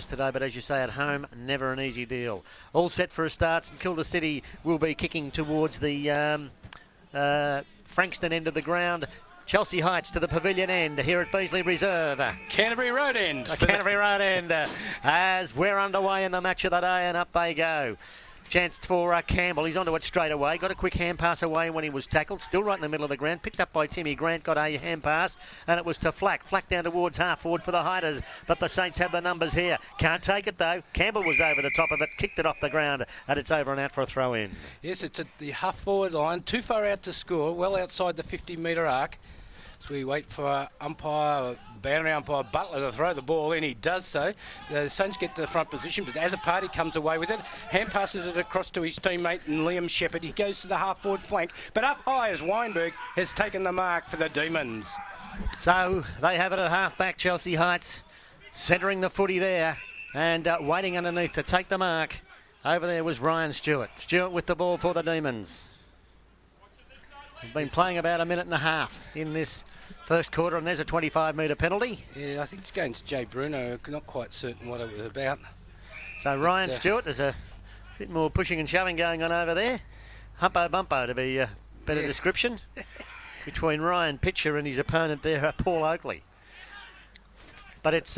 today, but as you say, at home, never an easy deal. All set for a start, and Kilda City will be kicking towards the Frankston end of the ground. Chelsea Heights to the pavilion end here at Beasley Reserve. Canterbury Road end. Canterbury Road end as we're underway in the match of the day, and up they go. Chance for Campbell. He's onto it straight away. Got a quick hand pass away when he was tackled. Still right in the middle of the ground. Picked up by Timmy Grant. Got a hand pass. And it was to Flack. Flack down towards half forward for the Hiders. But the Saints have the numbers here. Can't take it though. Campbell was over the top of it. Kicked it off the ground. And it's over and out for a throw in. Yes, it's at the half forward line. Too far out to score. Well outside the 50-metre arc. So we wait for boundary umpire Butler to throw the ball in. He does so. The Saints get to the front position, but as a party comes away with it, hand passes it across to his teammate and Liam Shepherd. He goes to the half-forward flank, but up high as Weinberg has taken the mark for the Demons. So they have it at half-back, Chelsea Heights, centering the footy there and waiting underneath to take the mark. Over there was Ryan Stewart. Stewart with the ball for the Demons. We've been playing about a minute and a half in this first quarter, and there's a 25-metre penalty. Yeah, I think it's against Jay Bruno. Not quite certain what it was about. So Ryan Stewart, there's a bit more pushing and shoving going on over there. Humpo-bumpo to be a better description between Ryan Pitcher and his opponent there, Paul Oakley. But it's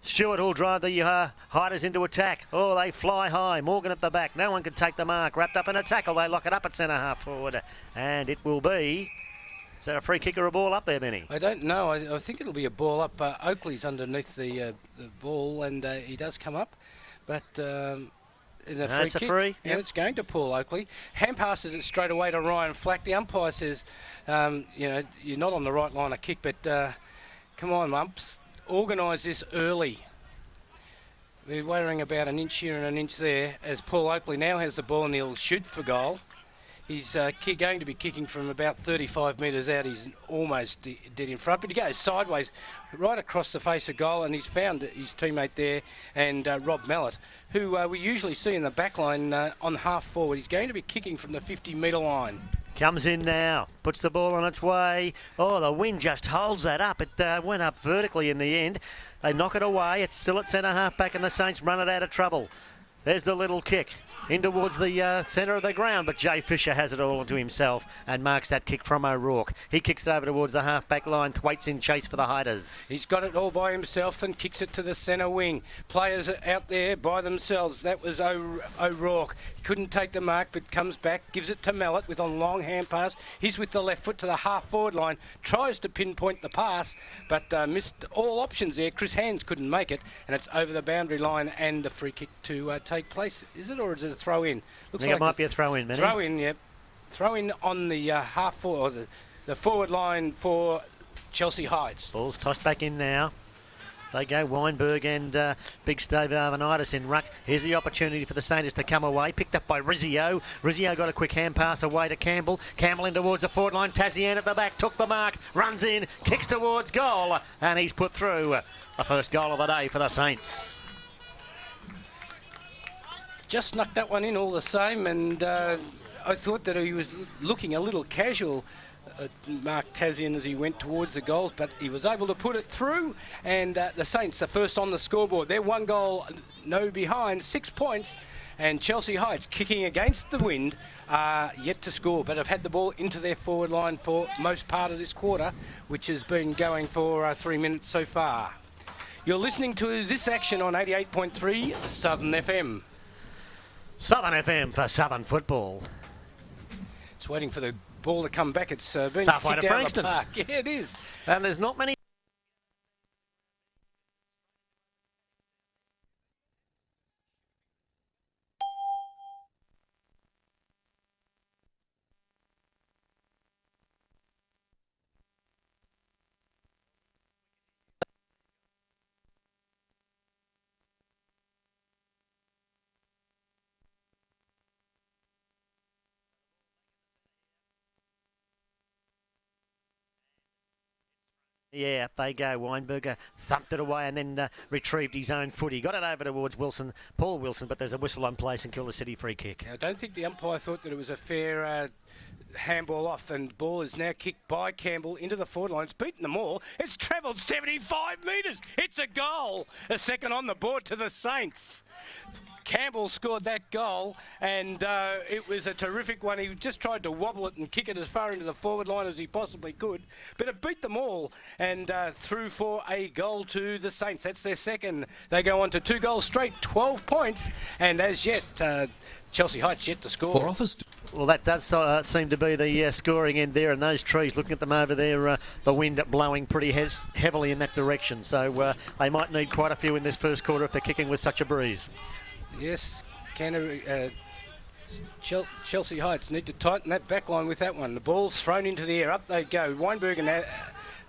Stewart who'll drive the Hiders into attack. Oh, they fly high. Morgan at the back. No one can take the mark. Wrapped up in a tackle. They lock it up at centre half forward. And it will be... Is that a free kick or a ball up there, Benny? I don't know. I think it'll be a ball up. Oakley's underneath the ball, and he does come up. But in the free it's kick, a free. And it's going to Paul Oakley. Hand passes it straight away to Ryan Flack. The umpire says, you're not on the right line of kick, but come on, umps. Organise this early. We're waiting about an inch here and an inch there as Paul Oakley now has the ball and he'll shoot for goal. He's going to be kicking from about 35 metres out. He's almost dead in front, but he goes sideways right across the face of goal, and he's found his teammate there, and Rob Mallett, who we usually see in the back line on half forward. He's going to be kicking from the 50-metre line. Comes in now, puts the ball on its way. Oh, the wind just holds that up. It went up vertically in the end. They knock it away. It's still at centre half back, and the Saints run it out of trouble. There's the little kick in towards the centre of the ground, but Jay Fisher has it all to himself and marks that kick from O'Rourke. He kicks it over towards the half-back line. Thwaites in chase for the Hiders. He's got it all by himself and kicks it to the centre wing. Players are out there by themselves. That was O'Rourke. Couldn't take the mark, but comes back, gives it to Mallett with a long hand pass. He's with the left foot to the half-forward line. Tries to pinpoint the pass, but missed all options there. Chris Hands couldn't make it, and it's over the boundary line and the free kick to take place. Is it, or is it a throw in? Looks like it might be a throw in, Manny. Throw in, yep. Throw in on the half forward, or the forward line for Chelsea Heights. Ball's tossed back in now. They go Weinberg and Big Stave Arvanitis in ruck. Here's the opportunity for the Saints to come away. Picked up by Rizzio. Rizzio got a quick hand pass away to Campbell. Campbell in towards the forward line. Tazian at the back. Took the mark. Runs in. Kicks towards goal. And he's put through the first goal of the day for the Saints. Just snuck that one in all the same, and I thought that he was looking a little casual, Mark Tazian, as he went towards the goals, but he was able to put it through, and the Saints are first on the scoreboard. They're 1 goal, no behind, 6 points, and Chelsea Heights, kicking against the wind, are yet to score, but have had the ball into their forward line for most part of this quarter, which has been going for 3 minutes so far. You're listening to this action on 88.3 Southern FM. Southern FM for Southern football. It's waiting for the ball to come back. It's been halfway kicked to out of the Frankston. park. Yeah, it is. And there's not many Yeah, up they go. Weinberger thumped it away and then retrieved his own footy. Got it over towards Wilson, Paul Wilson, but there's a whistle on place and Kilda City free kick. I don't think the umpire thought that it was a fair handball off, and ball is now kicked by Campbell into the forward line. It's beaten them all. It's travelled 75 metres. It's a goal. A second on the board to the Saints. Campbell scored that goal, and it was a terrific one. He just tried to wobble it and kick it as far into the forward line as he possibly could, but it beat them all and through for a goal to the Saints. That's their second. They go on to 2 goals straight, 12 points, and as yet, Chelsea Heights yet to score. Well, that does seem to be the scoring end there, and those trees, looking at them over there, the wind blowing pretty heavily in that direction. So they might need quite a few in this first quarter if they're kicking with such a breeze. Yes, Chelsea Heights need to tighten that back line with that one. The ball's thrown into the air. Up they go. Weinberg and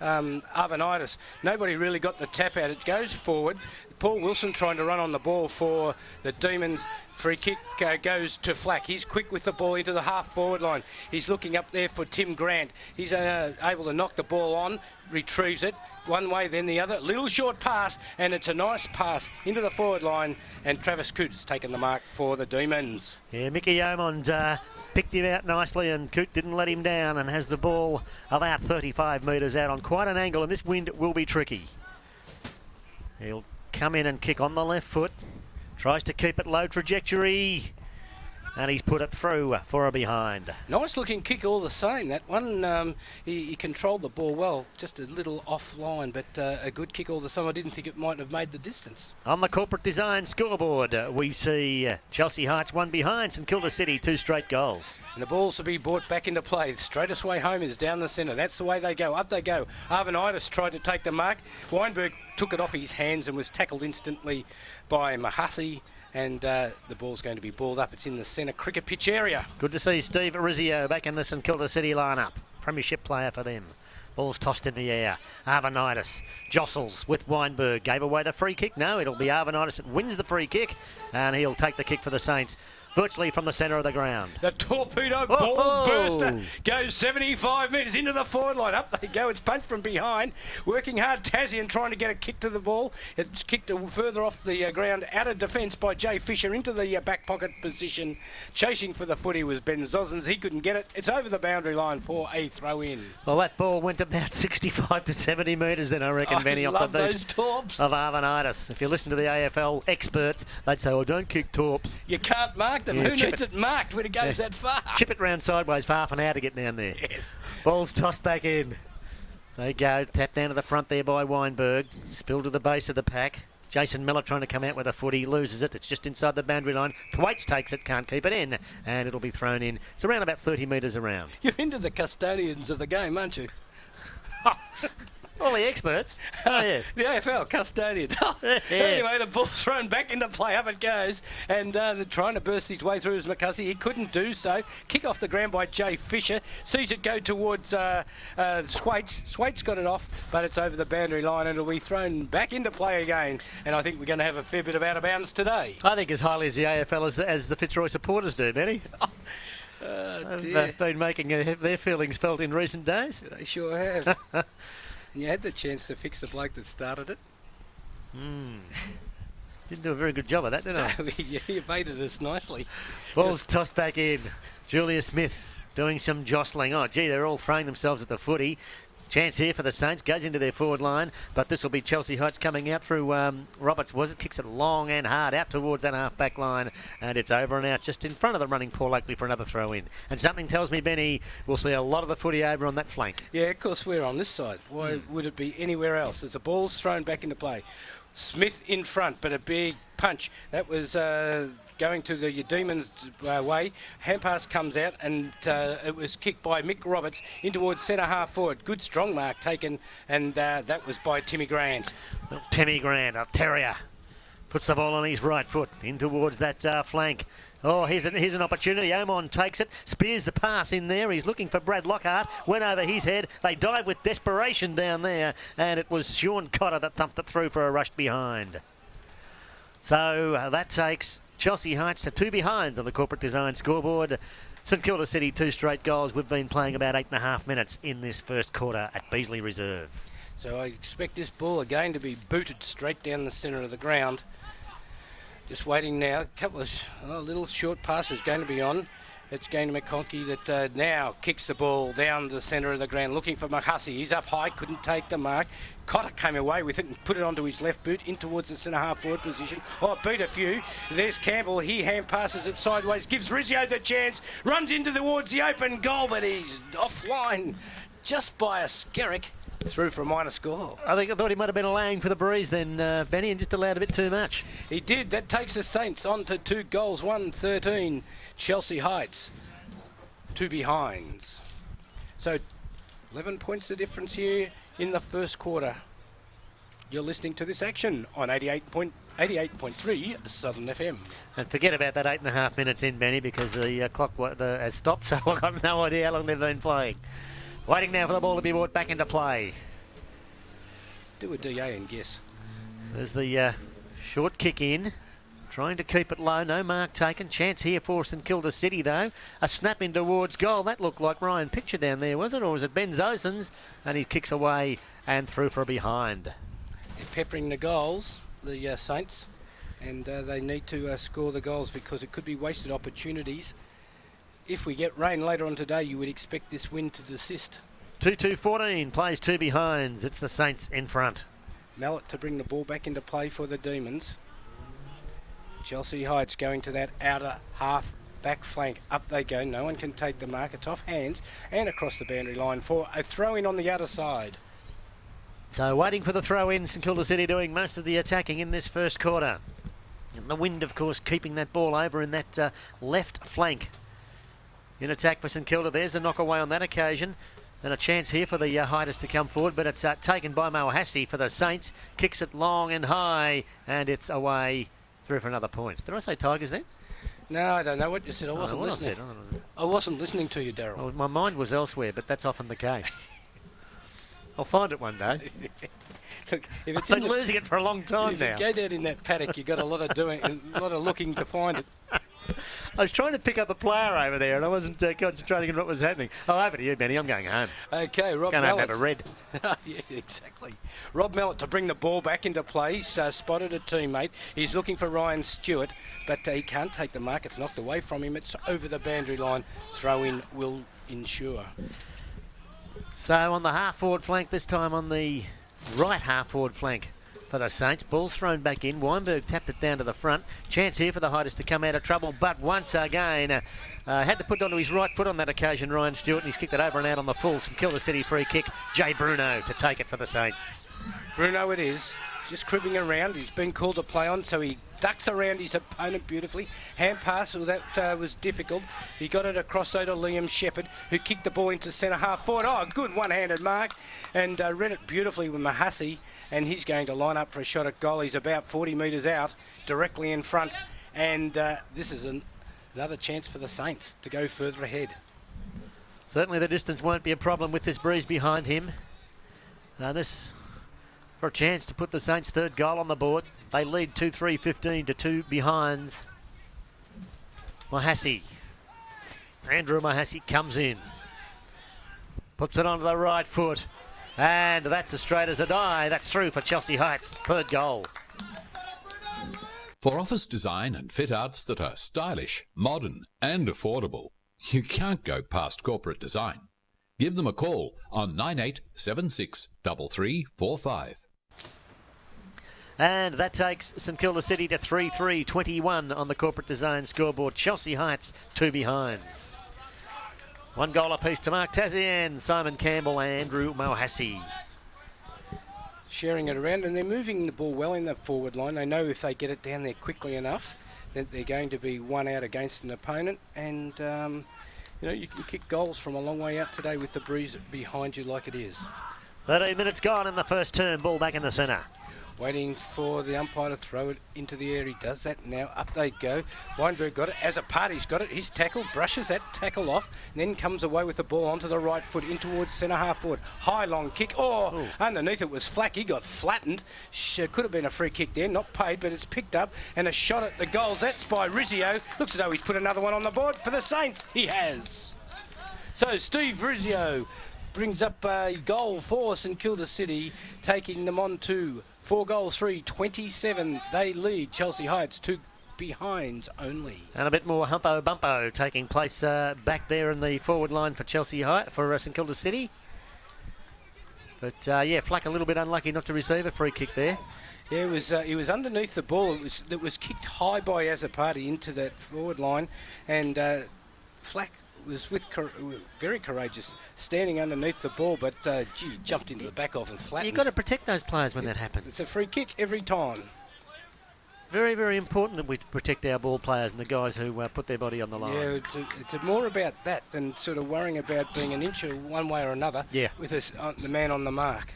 Arvanitis. Nobody really got the tap out. It goes forward. Paul Wilson trying to run on the ball for the Demons. Free kick goes to Flack. He's quick with the ball into the half-forward line. He's looking up there for Tim Grant. He's able to knock the ball on, retrieves it, one way then the other. Little short pass, and it's a nice pass into the forward line, and Travis Coote has taken the mark for the Demons. Yeah, Mickey Yeomond picked him out nicely, and Coote didn't let him down and has the ball about 35 metres out on quite an angle, and this wind will be tricky. He'll come in and kick on the left foot. Tries to keep it low trajectory. And he's put it through for a behind. Nice looking kick all the same. That one, he controlled the ball well. Just a little offline, but a good kick all the same. I didn't think it might have made the distance. On the corporate design scoreboard, we see Chelsea Heights 1 behind, St Kilda City 2 straight goals. And the ball's to be brought back into play. Straightest way home is down the centre. That's the way they go. Up they go. Arvanitis tried to take the mark. Weinberg took it off his hands and was tackled instantly by Mahasi. And the ball's going to be balled up. It's in the centre cricket pitch area. Good to see Steve Rizzio back in the St Kilda City lineup. Premiership player for them. Ball's tossed in the air. Arvanitis jostles with Weinberg. Gave away the free kick. No, it'll be Arvanitis that wins the free kick. And he'll take the kick for the Saints. Virtually from the centre of the ground. The torpedo ball burster goes 75 metres into the forward line. Up they go. It's punched from behind. Working hard, Tassie, and trying to get a kick to the ball. It's kicked further off the ground, out of defence by Jay Fisher into the back pocket position. Chasing for the footy was Ben Zozens. He couldn't get it. It's over the boundary line for a throw in. Well, that ball went about 65 to 70 metres then, I reckon, Benny, off the boot those torps of Arvanitis. If you listen to the AFL experts, they'd say, "Oh, don't kick torps." You can't mark them. Yeah, who needs it marked when it goes that far? Chip it round sideways for half an hour to get down there. Yes. Ball's tossed back in. They go. Tap down to the front there by Weinberg. Spilled to the base of the pack. Jason Miller trying to come out with a footy. Loses it. It's just inside the boundary line. Thwaites takes it. Can't keep it in. And it'll be thrown in. It's around about 30 metres around. You're into the custodians of the game, aren't you? All the experts. Oh, yes. The AFL custodian. Anyway, the ball's thrown back into play. Up it goes. And they're trying to burst his way through as McCussy. He couldn't do so. Kick off the ground by Jay Fisher. Sees it go towards Swaits. Swaits got it off, but it's over the boundary line and it'll be thrown back into play again. And I think we're going to have a fair bit of out of bounds today. I think as highly as the AFL as the Fitzroy supporters do, Benny. They've been making their feelings felt in recent days. They sure have. And you had the chance to fix the bloke that started it. Didn't do a very good job of that, did I? Yeah, you baited us nicely. Ball's tossed back in. Julia Smith doing some jostling. Oh, gee, they're all throwing themselves at the footy. Chance here for the Saints. Goes into their forward line, but this will be Chelsea Heights coming out through Roberts. Kicks it long and hard out towards that half-back line, and it's over and out just in front of the running Paul Oakley for another throw-in. And something tells me, Benny, we'll see a lot of the footy over on that flank. Yeah, of course, we're on this side. Why would it be anywhere else? As the ball's thrown back into play. Smith in front, but a big punch. That was going to the Demons way. Hand pass comes out, and it was kicked by Mick Roberts in towards centre half forward. Good strong mark taken, and that was by Timmy Grant. Well, Timmy Grant, a terrier, puts the ball on his right foot in towards that flank. Oh, here's an opportunity. Omon takes it, spears the pass in there. He's looking for Brad Lockhart. Went over his head. They dive with desperation down there, and it was Sean Cotter that thumped it through for a rush behind. So that takes Chelsea Heights to 2 behinds on the corporate design scoreboard. St Kilda City 2 straight goals. We've been playing about 8.5 minutes in this first quarter at Beasley Reserve. So I expect this ball again to be booted straight down the centre of the ground. Just waiting now. A couple of little short passes going to be on. It's going to McConkey that now kicks the ball down the centre of the ground, looking for Mahasi. He's up high, couldn't take the mark. Cotter came away with it and put it onto his left boot in towards the centre half forward position. Oh, beat a few. There's Campbell. He hand passes it sideways, gives Rizzio the chance, runs into towards the open goal, but he's offline just by a skerrick. Through for a minor score. I thought he might have been allaying for the breeze then, Benny, and just allowed a bit too much. He did. That takes the Saints on to 2 goals, 1-13. Chelsea Heights, 2 behinds. So 11 points the difference here in the first quarter. You're listening to this action on 88.3 Southern FM. And forget about that 8.5 minutes in, Benny, because the clock has stopped, so I've got no idea how long they've been playing. Waiting now for the ball to be brought back into play. Do a DA and guess. There's the short kick in. Trying to keep it low. No mark taken. Chance here for St Kilda City, though. A snap in towards goal. That looked like Ryan Pitcher down there, was it? Or was it Ben Zosens? And he kicks away and through for a behind. They're peppering the goals, the Saints. And they need to score the goals because it could be wasted opportunities. If we get rain later on today, you would expect this wind to desist. 2-2-14 plays 2 behinds. It's the Saints in front. Mallet to bring the ball back into play for the Demons. Chelsea Heights going to that outer half back flank. Up they go. No one can take the mark. It's off hands and across the boundary line for a throw in on the outer side. So waiting for the throw in. St Kilda City doing most of the attacking in this first quarter. And the wind, of course, keeping that ball over in that left flank. In attack for St Kilda. There's a knock away on that occasion. And a chance here for the Hiders to come forward, but it's taken by Mawahasi for the Saints. Kicks it long and high, and it's away through for another point. Did I say Tigers then? No, I don't know what you said. I wasn't listening. I wasn't listening to you, Daryl. Well, my mind was elsewhere, but that's often the case. I'll find it one day. Look, if it's I've been losing it for a long time now. If you go down in that paddock, you've got a lot of doing, a lot of looking to find it. I was trying to pick up a player over there and I wasn't concentrating on what was happening. Oh, over to you, Benny. I'm going home. Okay, Rob Going Mallet. home to have a red. Yeah, exactly. Rob Mallet to bring the ball back into play. He's spotted a teammate. He's looking for Ryan Stewart, but he can't take the mark. It's knocked away from him. It's over the boundary line. Throw in will ensure. So on the half-forward flank, this time on the right half-forward flank for the Saints. Ball's thrown back in. Weinberg tapped it down to the front. Chance here for the Hiders to come out of trouble, but once again had to put onto his right foot on that occasion, Ryan Stewart, and he's kicked it over and out on the full. St Kilda City free kick. Jay Bruno to take it for the Saints. Bruno it is. Just cribbing around. He's been called to play on, so he ducks around his opponent beautifully. Hand pass, well, that was difficult. He got it across though to Liam Shepherd, who kicked the ball into centre half forward. Oh, good one-handed mark, and read it beautifully with Mahasi, and he's going to line up for a shot at goal. He's about 40 metres out, directly in front, and this is another chance for the Saints to go further ahead. Certainly the distance won't be a problem with this breeze behind him. This for a chance to put the Saints' third goal on the board. They lead 2-3-15 to 2 behinds. Mahasi. Andrew Mahasi comes in. Puts it onto the right foot. And that's as straight as a die. That's through for Chelsea Heights. Third goal. For office design and fit outs that are stylish, modern and affordable, you can't go past corporate design. Give them a call on 9876 3345. And that takes St Kilda City to 3-3-21 on the corporate design scoreboard. Chelsea Heights, 2 behinds. 1 goal apiece to Mark Tazian, Simon Campbell, Andrew Mawahasi. Sharing it around, and they're moving the ball well in the forward line. They know if they get it down there quickly enough, that they're going to be one out against an opponent. And, you know, you can kick goals from a long way out today with the breeze behind you like it is. 13 minutes gone in the first term. Ball back in the centre. Waiting for the umpire to throw it into the air. He does that now. Up they go. Weinberg got it. As a party's got it. He's tackled, brushes that tackle off, and then comes away with the ball onto the right foot in towards centre half forward. High long kick. Oh, ooh. Underneath it was Flack. He got flattened. Could have been a free kick there. Not paid, but it's picked up. And a shot at the goals. That's by Rizzio. Looks as though he's put another one on the board for the Saints. He has. So Steve Rizzio brings up a goal for St Kilda City, taking them on to 4 goals, 3-27. They lead Chelsea Heights 2 behinds only. And a bit more humpo bumpo taking place back there in the forward line for Chelsea Heights, for St Kilda City. But yeah, Flack a little bit unlucky not to receive a free kick there. Yeah, it was underneath the ball. It was kicked high by Azapati into that forward line, and Flack was very courageous, standing underneath the ball, but gee, jumped into the back of and flattened. You've got to protect those players when that happens. It's a free kick every time. Very, very important that we protect our ball players and the guys who put their body on the line. Yeah, it's more about that than sort of worrying about being an inch one way or another. Yeah. With the man on the mark.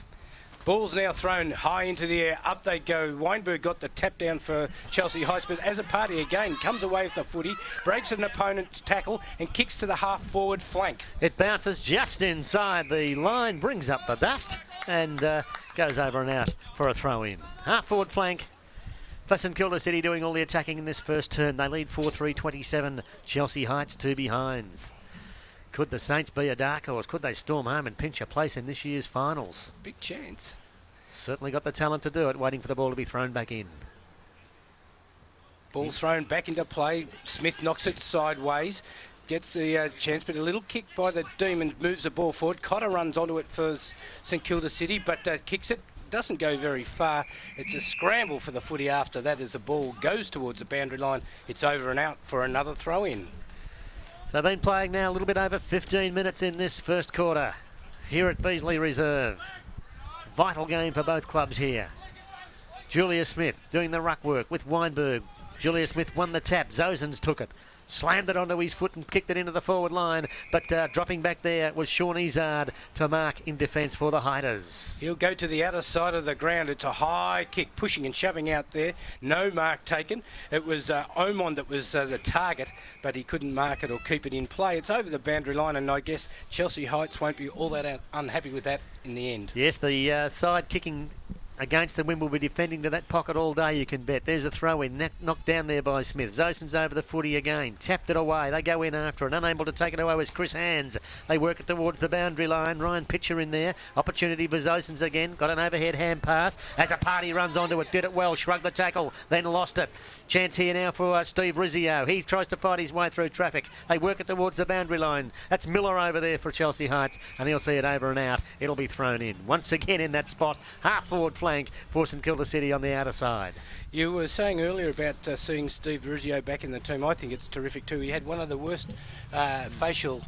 Ball's now thrown high into the air. Up they go. Weinberg got the tap down for Chelsea Heights, but Azapati again comes away with the footy, breaks an opponent's tackle and kicks to the half-forward flank. It bounces just inside the line, brings up the dust and goes over and out for a throw-in. Half-forward flank for St Kilda City doing all the attacking in this first term. They lead 4-3-27. Chelsea Heights 2 behinds. Could the Saints be a dark horse? Could they storm home and pinch a place in this year's finals? Big chance. Certainly got the talent to do it, waiting for the ball to be thrown back in. Ball's thrown back into play. Smith knocks it sideways. Gets the chance, but a little kick by the Demons moves the ball forward. Cotter runs onto it for St Kilda City, but kicks it. Doesn't go very far. It's a scramble for the footy after that as the ball goes towards the boundary line. It's over and out for another throw-in. So they've been playing now a little bit over 15 minutes in this first quarter here at Beasley Reserve. Vital game for both clubs here. Julia Smith doing the ruck work with Weinberg. Julia Smith won the tap. Zozens took it. Slammed it onto his foot and kicked it into the forward line, but dropping back there was Sean Izard to mark in defence for the Hiders. He'll go to the outer side of the ground. It's a high kick, pushing and shoving out there. No mark taken. It was Omon that was the target, but he couldn't mark it or keep it in play. It's over the boundary line, and I guess Chelsea Heights won't be all that unhappy with that in the end. Yes, the side kicking against them, will be defending to that pocket all day, you can bet. There's a throw-in, knocked down there by Smith. Zosen's over the footy again, tapped it away. They go in after it. Unable to take it away was Chris Hands. They work it towards the boundary line. Ryan Pitcher in there. Opportunity for Zosens again. Got an overhead hand pass. As a party runs onto it, did it well, shrugged the tackle, then lost it. Chance here now for Steve Rizzio. He tries to fight his way through traffic. They work it towards the boundary line. That's Miller over there for Chelsea Heights, and he'll see it over and out. It'll be thrown in. Once again in that spot, half forward flank for St Kilda City on the outer side. You were saying earlier about seeing Steve Rizzio back in the team. I think it's terrific too. He had one of the worst facial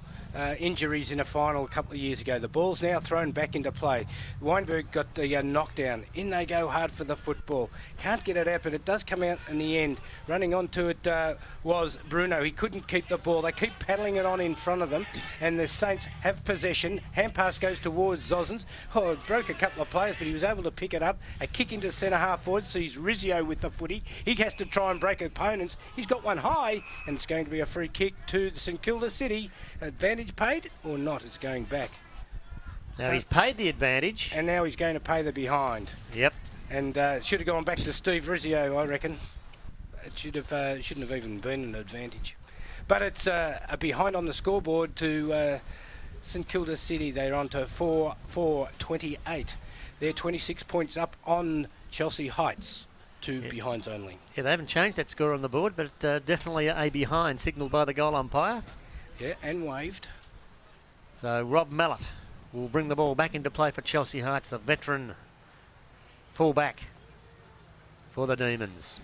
injuries in a final a couple of years ago. The ball's now thrown back into play. Weinberg got the knockdown. In they go hard for the football. Can't get it out, but it does come out in the end. Running onto it was Bruno. He couldn't keep the ball. They keep paddling it on in front of them, and the Saints have possession. Hand pass goes towards Zosens. Oh, it broke a couple of players, but he was able to pick it up. A kick into centre half forward, sees Rizzio with the footy. He has to try and break opponents. He's got one high, and it's going to be a free kick to the St Kilda City. Advantage paid or not? It's going back. Now he's paid the advantage. And now he's going to pay the behind. Yep. And should have gone back to Steve Rizzio, I reckon. It shouldn't have even been an advantage. But it's a behind on the scoreboard to St Kilda City. They're on to 4-4-28. They're 26 points up on Chelsea Heights. 2 behinds only. Yeah, they haven't changed that score on the board, but definitely a behind signalled by the goal umpire. Yeah, and waved. So Rob Mallett will bring the ball back into play for Chelsea Heights, the veteran fullback for the Demons.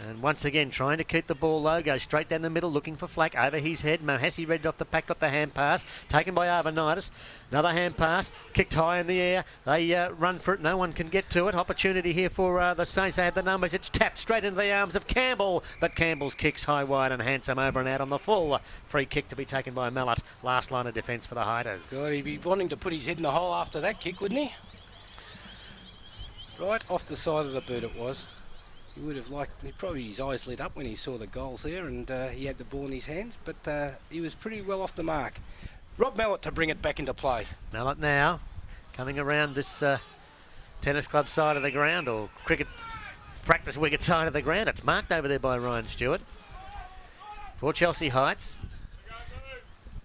And once again, trying to keep the ball low, goes straight down the middle, looking for Flack over his head. Mohassi read off the pack, got the hand pass, taken by Arvanitis. Another hand pass, kicked high in the air. They run for it, no one can get to it. Opportunity here for the Saints, they have the numbers. It's tapped straight into the arms of Campbell, but Campbell's kicks high, wide and handsome over and out on the full. Free kick to be taken by Mallett. Last line of defence for the Hiders. God, he'd be wanting to put his head in the hole after that kick, wouldn't he? Right off the side of the boot it was. He would have liked, probably his eyes lit up when he saw the goals there, and he had the ball in his hands, but he was pretty well off the mark. Rob Mallett to bring it back into play. Mallett now coming around this tennis club side of the ground, or cricket practice wicket side of the ground. It's marked over there by Ryan Stewart for Chelsea Heights.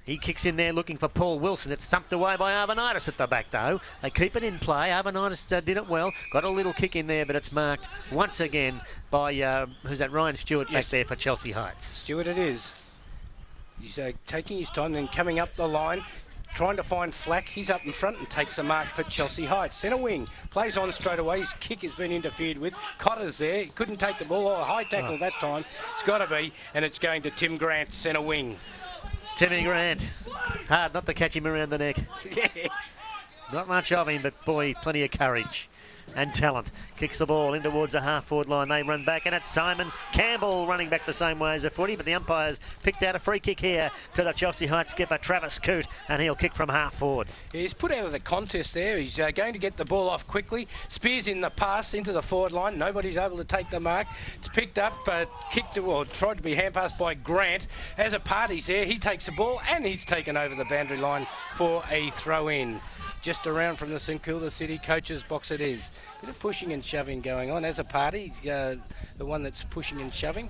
He kicks in there looking for Paul Wilson. It's thumped away by Arvanitis at the back, though. They keep it in play. Arvanitis did it well. Got a little kick in there, but it's marked once again by, who's that, Ryan Stewart back there for Chelsea Heights. Stewart it is. He's taking his time, then coming up the line, trying to find Flack. He's up in front and takes a mark for Chelsea Heights. Centre wing, plays on straight away. His kick has been interfered with. Cotter's there. He couldn't take the ball. Oh, a high tackle that time. It's got to be, and it's going to Tim Grant, centre wing. Timmy Grant. Hard not to catch him around the neck. Yeah. Not much of him, but boy, plenty of courage and talent. Kicks the ball in towards the half-forward line. They run back, and it's Simon Campbell running back the same way as a footy, but the umpires picked out a free kick here to the Chelsea Heights skipper, Travis Coote, and he'll kick from half-forward. He's put out of the contest there. He's going to get the ball off quickly. Spears in the pass into the forward line. Nobody's able to take the mark. It's picked up, kicked or tried to be hand-passed by Grant. As a party's there, he takes the ball, and he's taken over the boundary line for a throw-in. Just around from the St Kilda City coach's box it is. Bit of pushing and shoving going on. As a party, the one that's pushing and shoving.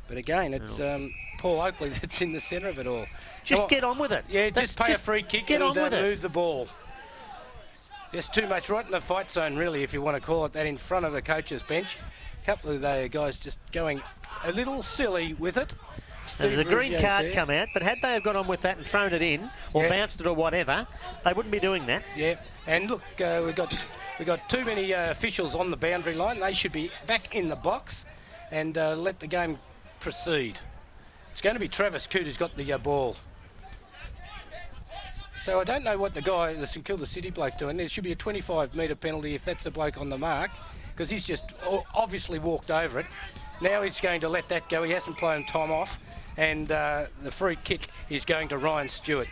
But again, it's Paul Oakley that's in the centre of it all. Just get on with it. Yeah, just pay a free kick and move the ball. There's too much right in the fight zone, really, if you want to call it that, in front of the coach's bench. A couple of the guys just going a little silly with it. There's a green card come out, but had they have got on with that and thrown it in or bounced it or whatever, they wouldn't be doing that. Yeah, and look, we got too many officials on the boundary line. They should be back in the box and let the game proceed. It's going to be Travis Coote who's got the ball. So I don't know what the St Kilda City bloke doing. There should be a 25-metre penalty if that's the bloke on the mark, because he's just obviously walked over it. Now he's going to let that go. He hasn't played time off. And the free kick is going to Ryan Stewart.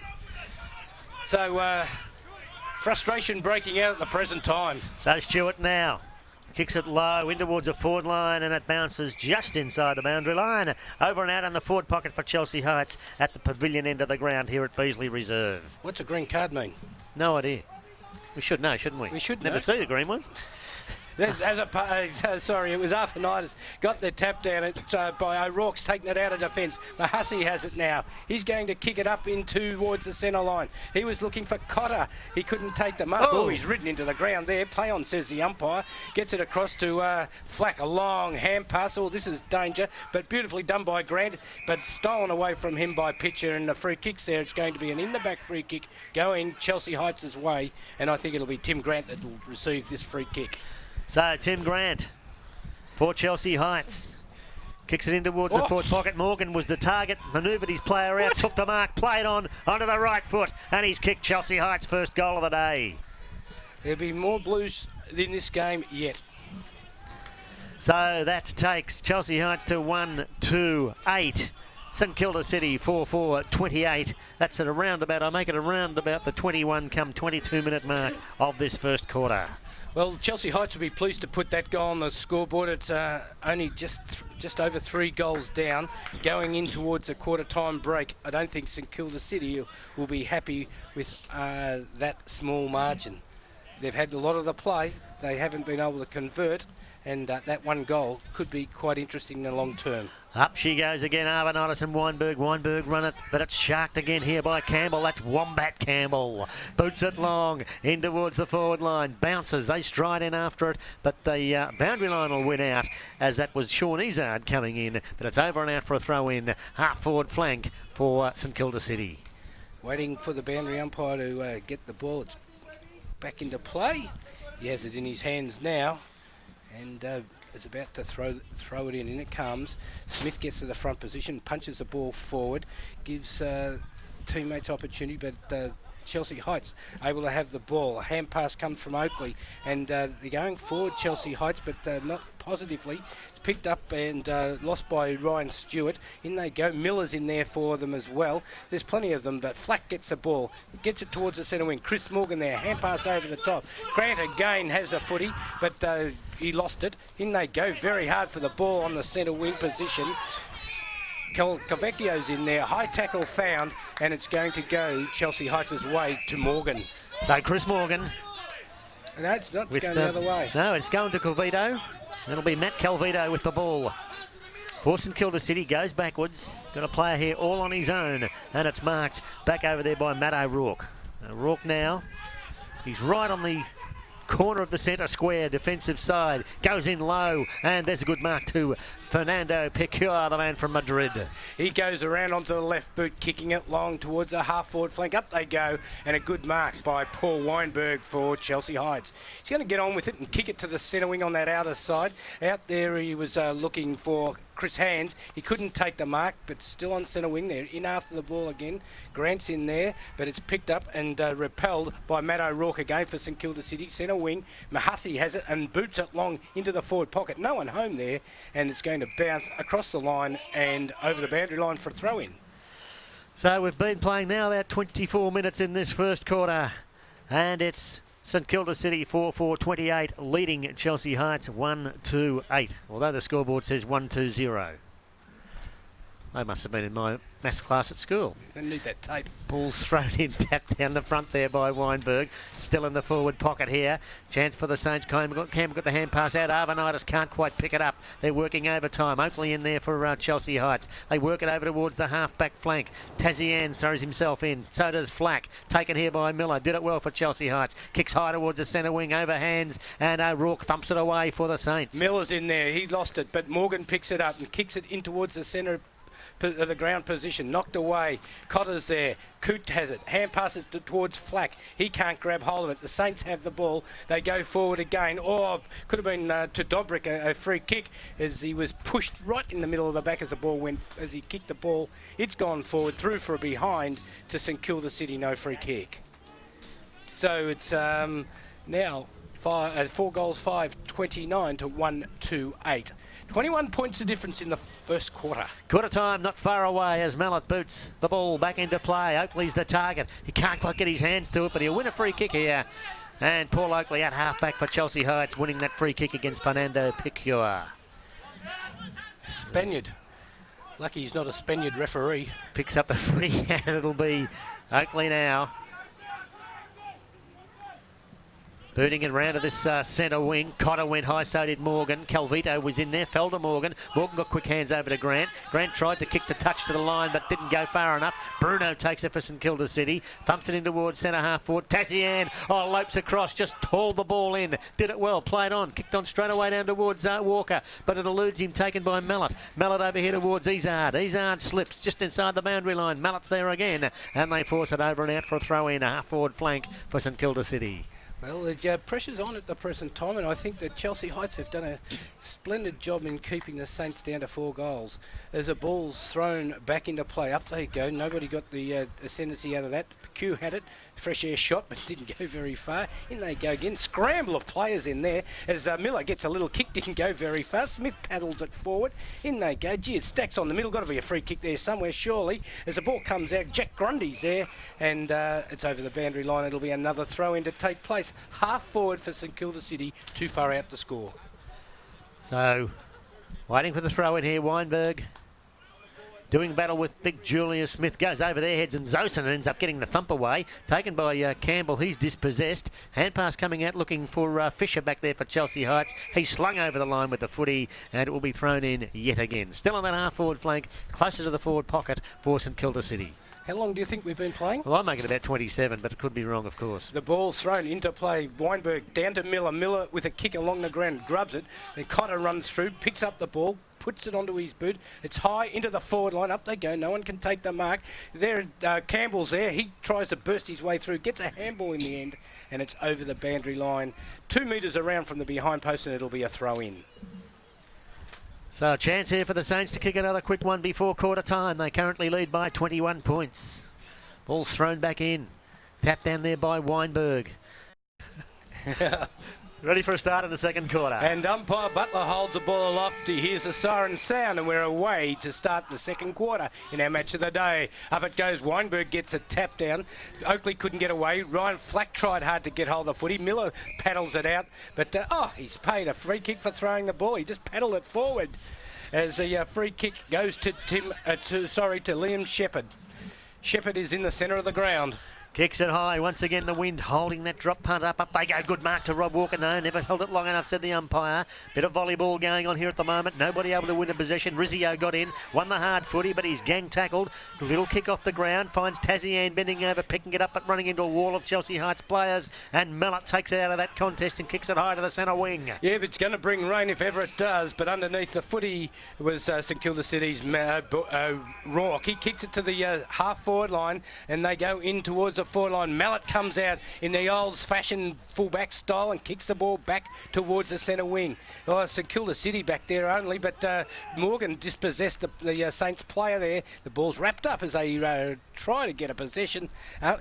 So frustration breaking out at the present time. So Stewart now kicks it low in towards the forward line, and it bounces just inside the boundary line. Over and out in the forward pocket for Chelsea Heights at the pavilion end of the ground here at Beasley Reserve. What's a green card mean? No idea. We should know, shouldn't we? We should never know. See the green ones. Sorry, it was Arvanitis. Got the tap down by O'Rourke's taking it out of defence. Mahasi has it now. He's going to kick it up in towards the centre line. He was looking for Cotter. He couldn't take the mark. Oh, he's ridden into the ground there. Play on, says the umpire. Gets it across to Flack. A long hand pass. Oh, this is danger, but beautifully done by Grant, but stolen away from him by Pitcher, and the free kick's there. It's going to be an in-the-back free kick going Chelsea Heights' way, and I think it'll be Tim Grant that will receive this free kick. So Tim Grant for Chelsea Heights kicks it in towards the forward pocket. Morgan was the target, manoeuvred his player out, took the mark, played onto the right foot, and he's kicked Chelsea Heights' first goal of the day. There'll be more Blues in this game yet. So that takes Chelsea Heights to 1-2-8. St Kilda City 4-4-28. That's at around about, I make it around about the 22-minute mark of this first quarter. Well, Chelsea Heights will be pleased to put that goal on the scoreboard. It's only just over 3 goals down, going in towards a quarter-time break. I don't think St Kilda City will be happy with that small margin. They've had a lot of the play. They haven't been able to convert, and that one goal could be quite interesting in the long term. Up she goes again, Arvanitis and Weinberg. Weinberg run it, but it's sharked again here by Campbell. That's Wombat Campbell. Boots it long in towards the forward line. Bounces, they stride in after it, but the boundary line will win out, as that was Sean Izzard coming in. But it's over and out for a throw-in, half-forward flank for St Kilda City. Waiting for the boundary umpire to get the ball. It's back into play. He has it in his hands now, and is about to throw it in, and it comes. Smith gets to the front position, punches the ball forward, gives teammates opportunity, but Chelsea Heights able to have the ball. A hand pass comes from Oakley, and they're going forward, Chelsea Heights, but not positively. It's picked up and lost by Ryan Stewart. In they go. Miller's in there for them as well. There's plenty of them, but Flack gets the ball, gets it towards the centre wing. Chris Morgan there, hand pass over the top. Grant again has a footy, but he lost it. In they go, very hard for the ball on the centre wing position. Cavecchio's in there, high tackle found, and it's going to go Chelsea Heights' way to Morgan. So Chris Morgan. No, it's not. It's going the other way. No, it's going to Calvito. It'll be Matt Calvito with the ball for St Kilda City, goes backwards. Got a player here all on his own, and it's marked back over there by Matt O'Rourke. O'Rourke now, he's right on the corner of the centre square, defensive side, goes in low, and there's a good mark to Fernando Picure, the man from Madrid. He goes around onto the left boot, kicking it long towards a half-forward flank. Up they go, and a good mark by Paul Weinberg for Chelsea Heights. He's going to get on with it and kick it to the centre wing on that outer side. Out there he was looking for Chris Hands. He couldn't take the mark, but still on centre wing there. In after the ball again. Grant's in there, but it's picked up and repelled by Matt O'Rourke again for St Kilda City. Centre wing, Mahasi has it and boots it long into the forward pocket. No one home there, and it's going to bounce across the line and over the boundary line for a throw-in. So we've been playing now about 24 minutes in this first quarter, and it's St Kilda City 4-4-28 leading Chelsea Heights 1-2-8, although the scoreboard says 1-2-0. They must have been in my maths class at school. They need that tape. Ball's thrown in, tapped down the front there by Weinberg. Still in the forward pocket here. Chance for the Saints. Campbell got the hand pass out. Arvanitis can't quite pick it up. They're working overtime. Oakley in there for Chelsea Heights. They work it over towards the half-back flank. Tazian throws himself in. So does Flack. Taken here by Miller. Did it well for Chelsea Heights. Kicks high towards the centre wing. Overhands. And O'Rourke thumps it away for the Saints. Miller's in there. He lost it, but Morgan picks it up and kicks it in towards the centre of the ground position. Knocked away. Cotter's there. Coote has it. Hand passes towards Flack. He can't grab hold of it. The Saints have the ball. They go forward again. Or could have been to Dobrick a free kick as he was pushed right in the middle of the back as the ball went, as he kicked the ball. It's gone forward through for a behind to St Kilda City. No free kick. So it's now 4 goals 5-29 to 1-2-8. 21 points of difference in the first quarter. Quarter time not far away as Mallet boots the ball back into play. Oakley's the target. He can't quite get his hands to it, but he'll win a free kick here. And Paul Oakley at half-back for Chelsea Heights, winning that free kick against Fernando Picure. Spaniard. Lucky he's not a Spaniard referee. Picks up the free, and it'll be Oakley now. Booting it round to this centre wing. Cotter went high, so did Morgan. Calvito was in there, fell to Morgan. Morgan got quick hands over to Grant. Grant tried to kick the touch to the line, but didn't go far enough. Bruno takes it for St Kilda City. Thumps it in towards centre half forward. Tassian, lopes across, just hauled the ball in. Did it well, played on, kicked on straight away down towards Walker, but it eludes him, taken by Mallet. Mallet over here towards Izard. Izard slips just inside the boundary line. Mallet's there again, and they force it over and out for a throw-in, a half-forward flank for St Kilda City. Well, the pressure's on at the present time, and I think that Chelsea Heights have done a splendid job in keeping the Saints down to 4 goals. As a ball's thrown back into play, up they go. Nobody got the ascendancy out of that. Q had it, fresh air shot, but didn't go very far. In they go again. Scramble of players in there as Miller gets a little kick, didn't go very far. Smith paddles it forward. In they go. Gee, it stacks on the middle. Got to be a free kick there somewhere, surely. As the ball comes out, Jack Grundy's there, and it's over the boundary line. It'll be another throw-in to take place. Half forward for St Kilda City, too far out to score. So, waiting for the throw in here, Weinberg. Doing battle with big Julius Smith. Goes over their heads and Zosen ends up getting the thump away. Taken by Campbell. He's dispossessed. Hand pass coming out looking for Fisher back there for Chelsea Heights. He's slung over the line with the footy and it will be thrown in yet again. Still on that half-forward flank, closer to the forward pocket for St Kilda City. How long do you think we've been playing? Well, I make it about 27, but it could be wrong, of course. The ball's thrown into play. Weinberg down to Miller. Miller with a kick along the ground, grubs it. Then Cotter runs through, picks up the ball, puts it onto his boot. It's high into the forward line. Up they go. No one can take the mark. There, Campbell's there. He tries to burst his way through, gets a handball in the end, and it's over the boundary line. 2 metres around from the behind post, and it'll be a throw-in. So a chance here for the Saints to kick another quick one before quarter time. They currently lead by 21 points. Ball's thrown back in. Tapped down there by Weinberg. Ready for a start in the second quarter. And umpire Butler holds the ball aloft. He hears a siren sound, and we're away to start the second quarter in our match of the day. Up it goes. Weinberg gets a tap down. Oakley couldn't get away. Ryan Flack tried hard to get hold of the footy. Miller paddles it out, but he's paid a free kick for throwing the ball. He just paddled it forward as the free kick goes to Liam Shepherd. Shepherd is in the centre of the ground. Kicks it high. Once again, the wind holding that drop punt up. Up they go. Good mark to Rob Walker. No, never held it long enough, said the umpire. Bit of volleyball going on here at the moment. Nobody able to win a possession. Rizzio got in. Won the hard footy, but he's gang tackled. Little kick off the ground. Finds Tazian bending over, picking it up, but running into a wall of Chelsea Heights players. And Mallet takes it out of that contest and kicks it high to the centre wing. Yeah, but it's going to bring rain if ever it does. But underneath the footy was St Kilda City's Rourke. He kicks it to the half-forward line, and they go in towards the forward line. Mallet comes out in the old-fashioned full-back style and kicks the ball back towards the centre wing. Oh, St Kilda City back there only, but Morgan dispossessed the Saints player there. The ball's wrapped up as they try to get a possession.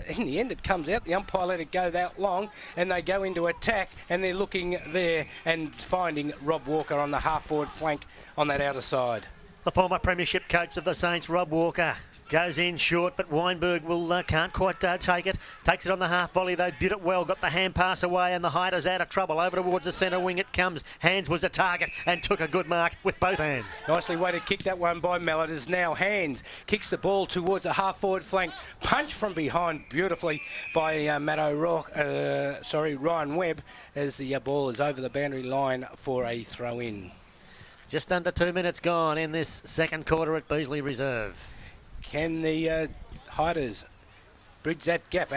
In the end, it comes out. The umpire let it go that long, and they go into attack, and they're looking there and finding Rob Walker on the half-forward flank on that outer side. The former premiership coach of the Saints, Rob Walker, goes in short, but Weinberg can't quite take it. Takes it on the half volley, though. Did it well. Got the hand pass away, and the Hiders out of trouble. Over towards the centre wing it comes. Hands was a target and took a good mark with both hands. Nicely way to kick that one by Mallet. Is now Hands. Kicks the ball towards a half-forward flank. Punch from behind beautifully by Ryan Webb, as the ball is over the boundary line for a throw-in. Just under 2 minutes gone in this second quarter at Beasley Reserve. Can the Hiders bridge that gap?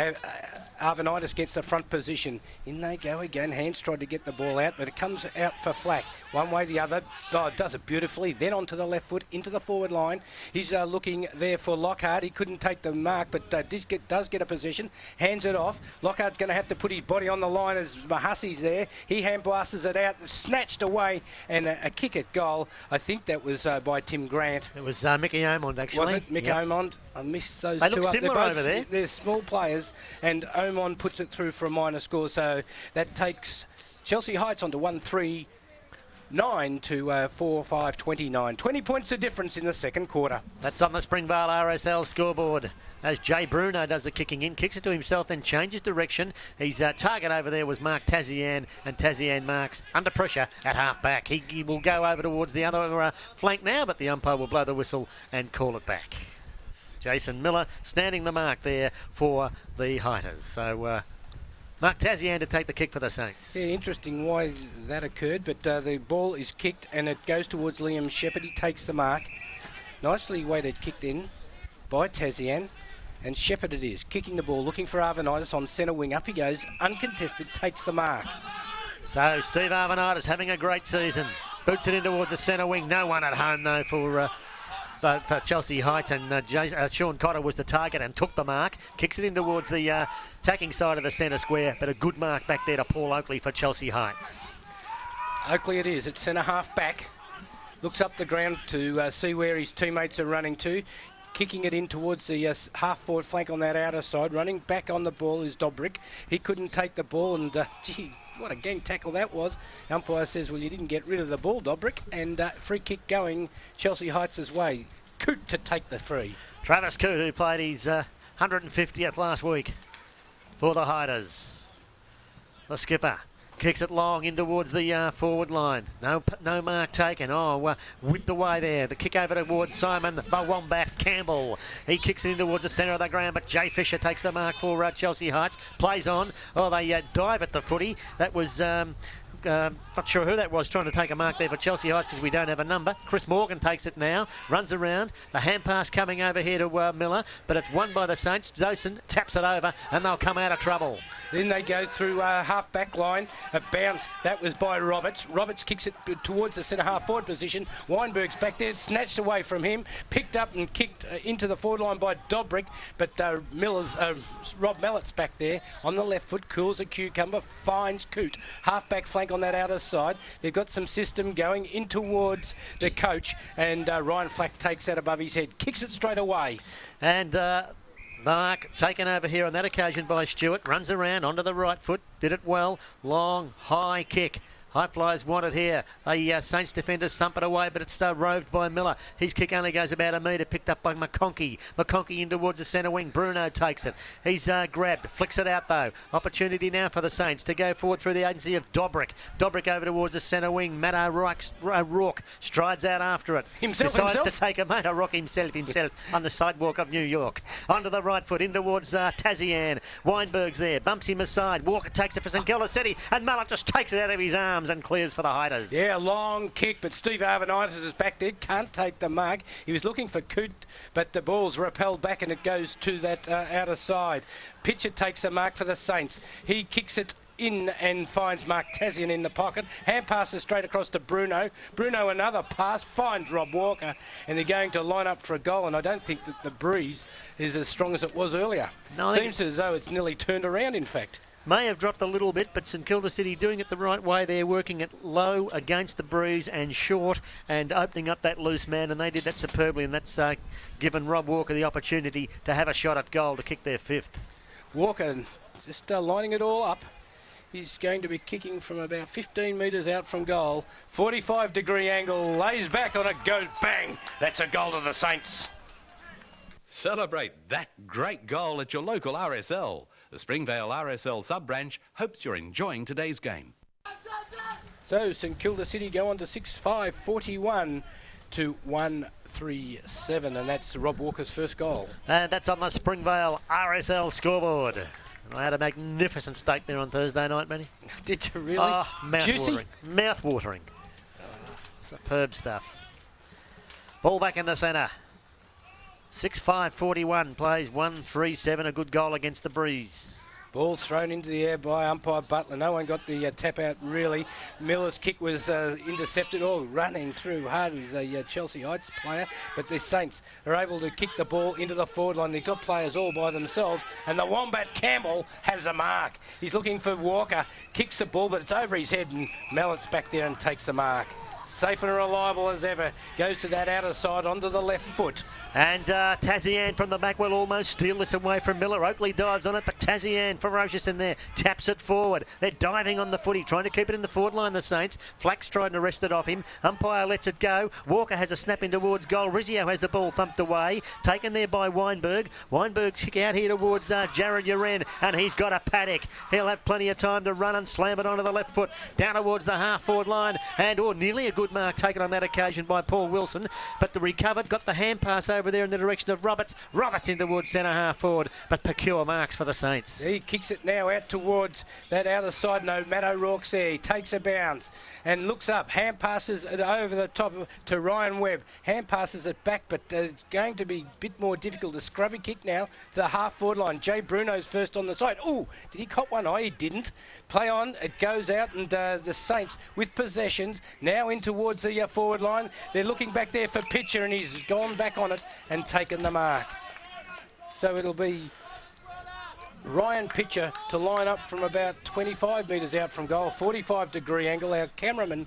Arvanitis gets the front position. In they go again. Hands tried to get the ball out, but it comes out for Flack. One way, the other. Oh, it does it beautifully. Then onto the left foot, into the forward line. He's looking there for Lockhart. He couldn't take the mark, but does get a position. Hands it off. Lockhart's going to have to put his body on the line as Mahassi's there. He hand-blasts it out, snatched away, and a kick at goal. I think that was by Tim Grant. It was Mickey Omond, actually. Was it? Mickey Omond. I missed those they two look up. similar over there. They're small players, and Omond puts it through for a minor score, so that takes Chelsea Heights on to 1-3-9 to 4-5-29. 20 points of difference in the second quarter. That's on the Springvale RSL scoreboard as Jay Bruno does the kicking in, kicks it to himself, then changes direction. His target over there was Mark Tazian, and Tazian marks under pressure at half-back. He will go over towards the other flank now, but the umpire will blow the whistle and call it back. Jason Miller standing the mark there for the Hiders. So Mark Tazian to take the kick for the Saints. Yeah, interesting why that occurred, but the ball is kicked and it goes towards Liam Shepherd. He takes the mark. Nicely weighted, kicked in by Tazian. And Shepherd it is, kicking the ball, looking for Arvanitis on centre wing. Up he goes, uncontested, takes the mark. So Steve Arvanitis having a great season. Boots it in towards the centre wing. No one at home though for Chelsea Heights, and Sean Cotter was the target and took the mark. Kicks it in towards the attacking side of the centre square, but a good mark back there to Paul Oakley for Chelsea Heights. Oakley it is, at centre half back. Looks up the ground to see where his teammates are running to. Kicking it in towards the half-forward flank on that outer side. Running back on the ball is Dobrick. He couldn't take the ball, and gee, what a gang tackle that was. Umpire says, well, you didn't get rid of the ball, Dobrick. And free kick going Chelsea Heights' way. Coote to take the free. Travis Coote, who played his 150th last week for the Hiders. The skipper kicks it long in towards the forward line. No mark taken. Whipped away there. The kick over towards Simon, the Wombat Campbell. He kicks it in towards the centre of the ground, but Jay Fisher takes the mark for Chelsea Heights. Plays on. They dive at the footy. That was... not sure who that was trying to take a mark there for Chelsea Heights because we don't have a number. Chris Morgan takes it now, runs around. The hand pass coming over here to Miller, but it's won by the Saints. Zosen taps it over and they'll come out of trouble. Then they go through half-back line. A bounce. That was by Roberts. Roberts kicks it towards the centre half-forward position. Weinberg's back there. Snatched away from him. Picked up and kicked into the forward line by Dobrick. But Rob Mallett's back there on the left foot. Cools a cucumber. Finds Coote. Half-back flank on that outer side. They've got some system going in towards the coach. And Ryan Flack takes that above his head. Kicks it straight away. And... Mark taken over here on that occasion by Stewart. Runs around onto the right foot. Did it well. Long, high kick. High flyers want it here. The Saints defenders thump it away, but it's roved by Miller. His kick only goes about a metre, picked up by McConkey. McConkey in towards the centre wing. Bruno takes it. He's grabbed, flicks it out though. Opportunity now for the Saints to go forward through the agency of Dobrick. Dobrick over towards the centre wing. Matt O'Rourke strides out after it. Decides to take a Matt O'Rourke himself on the sidewalk of New York. Onto the right foot, in towards Tazian. Weinberg's there, bumps him aside. Walker takes it for St Kilda City, and Mallet just takes it out of his arms and clears for the Hiders. Yeah, long kick, but Steve Arvanitis is back there, can't take the mark. He was looking for Coot, but the ball's repelled back and it goes to that outer side. Pitcher takes a mark for the Saints. He kicks it in and finds Mark Tazian in the pocket. Hand passes straight across to Bruno. Bruno another pass, finds Rob Walker, and they're going to line up for a goal, and I don't think that the breeze is as strong as it was earlier. No, seems as though it's nearly turned around, in fact. May have dropped a little bit, but St Kilda City doing it the right way. They're working it low against the breeze and short and opening up that loose man, and they did that superbly, and that's given Rob Walker the opportunity to have a shot at goal to kick their fifth. Walker just lining it all up. He's going to be kicking from about 15 metres out from goal. 45-degree angle, lays back on it, goes bang. That's a goal to the Saints. Celebrate that great goal at your local RSL. The Springvale RSL sub-branch hopes you're enjoying today's game. So St Kilda City go on to 6-5, 41 to 1-3-7, and that's Rob Walker's first goal. And that's on the Springvale RSL scoreboard. I had a magnificent steak there on Thursday night, Manny. Did you really? Oh, Juicy? Mouth-watering. Superb stuff. Ball back in the centre. 6-5-41, plays 1-3-7, a good goal against the breeze. Ball's thrown into the air by umpire Butler. No one got the tap out, really. Miller's kick was intercepted. Oh, running through hard. He's a Chelsea Heights player. But the Saints are able to kick the ball into the forward line. They've got players all by themselves. And the Wombat Campbell has a mark. He's looking for Walker. Kicks the ball, but it's over his head. And Mallet's back there and takes the mark. Safe and reliable as ever. Goes to that outer side onto the left foot. And Tazian from the back will almost steal this away from Miller. Oakley dives on it, but Tazian, ferocious in there, taps it forward. They're diving on the footy, trying to keep it in the forward line, the Saints. Flack's trying to wrest it off him. Umpire lets it go. Walker has a snap in towards goal. Rizzio has the ball thumped away. Taken there by Weinberg. Weinberg's kick out here towards Jared Uren, and he's got a paddock. He'll have plenty of time to run and slam it onto the left foot. Down towards the half-forward line, and nearly a good mark taken on that occasion by Paul Wilson. But the recovered, got the hand pass over there in the direction of Roberts. Roberts in towards centre half forward, but Pecure marks for the Saints. He kicks it now out towards that outer side. No, Matt O'Rourke's there. He takes a bounce and looks up. Hand passes it over the top to Ryan Webb. Hand passes it back, but it's going to be a bit more difficult. A scrubby kick now to the half forward line. Jay Bruno's first on the side. Oh, did he cop one? Oh, he didn't. Play on. It goes out, and the Saints with possessions now in towards the forward line. They're looking back there for Pitcher, and he's gone back on it and taken the mark. So it'll be Ryan Pitcher to line up from about 25 metres out from goal. 45-degree angle. Our cameraman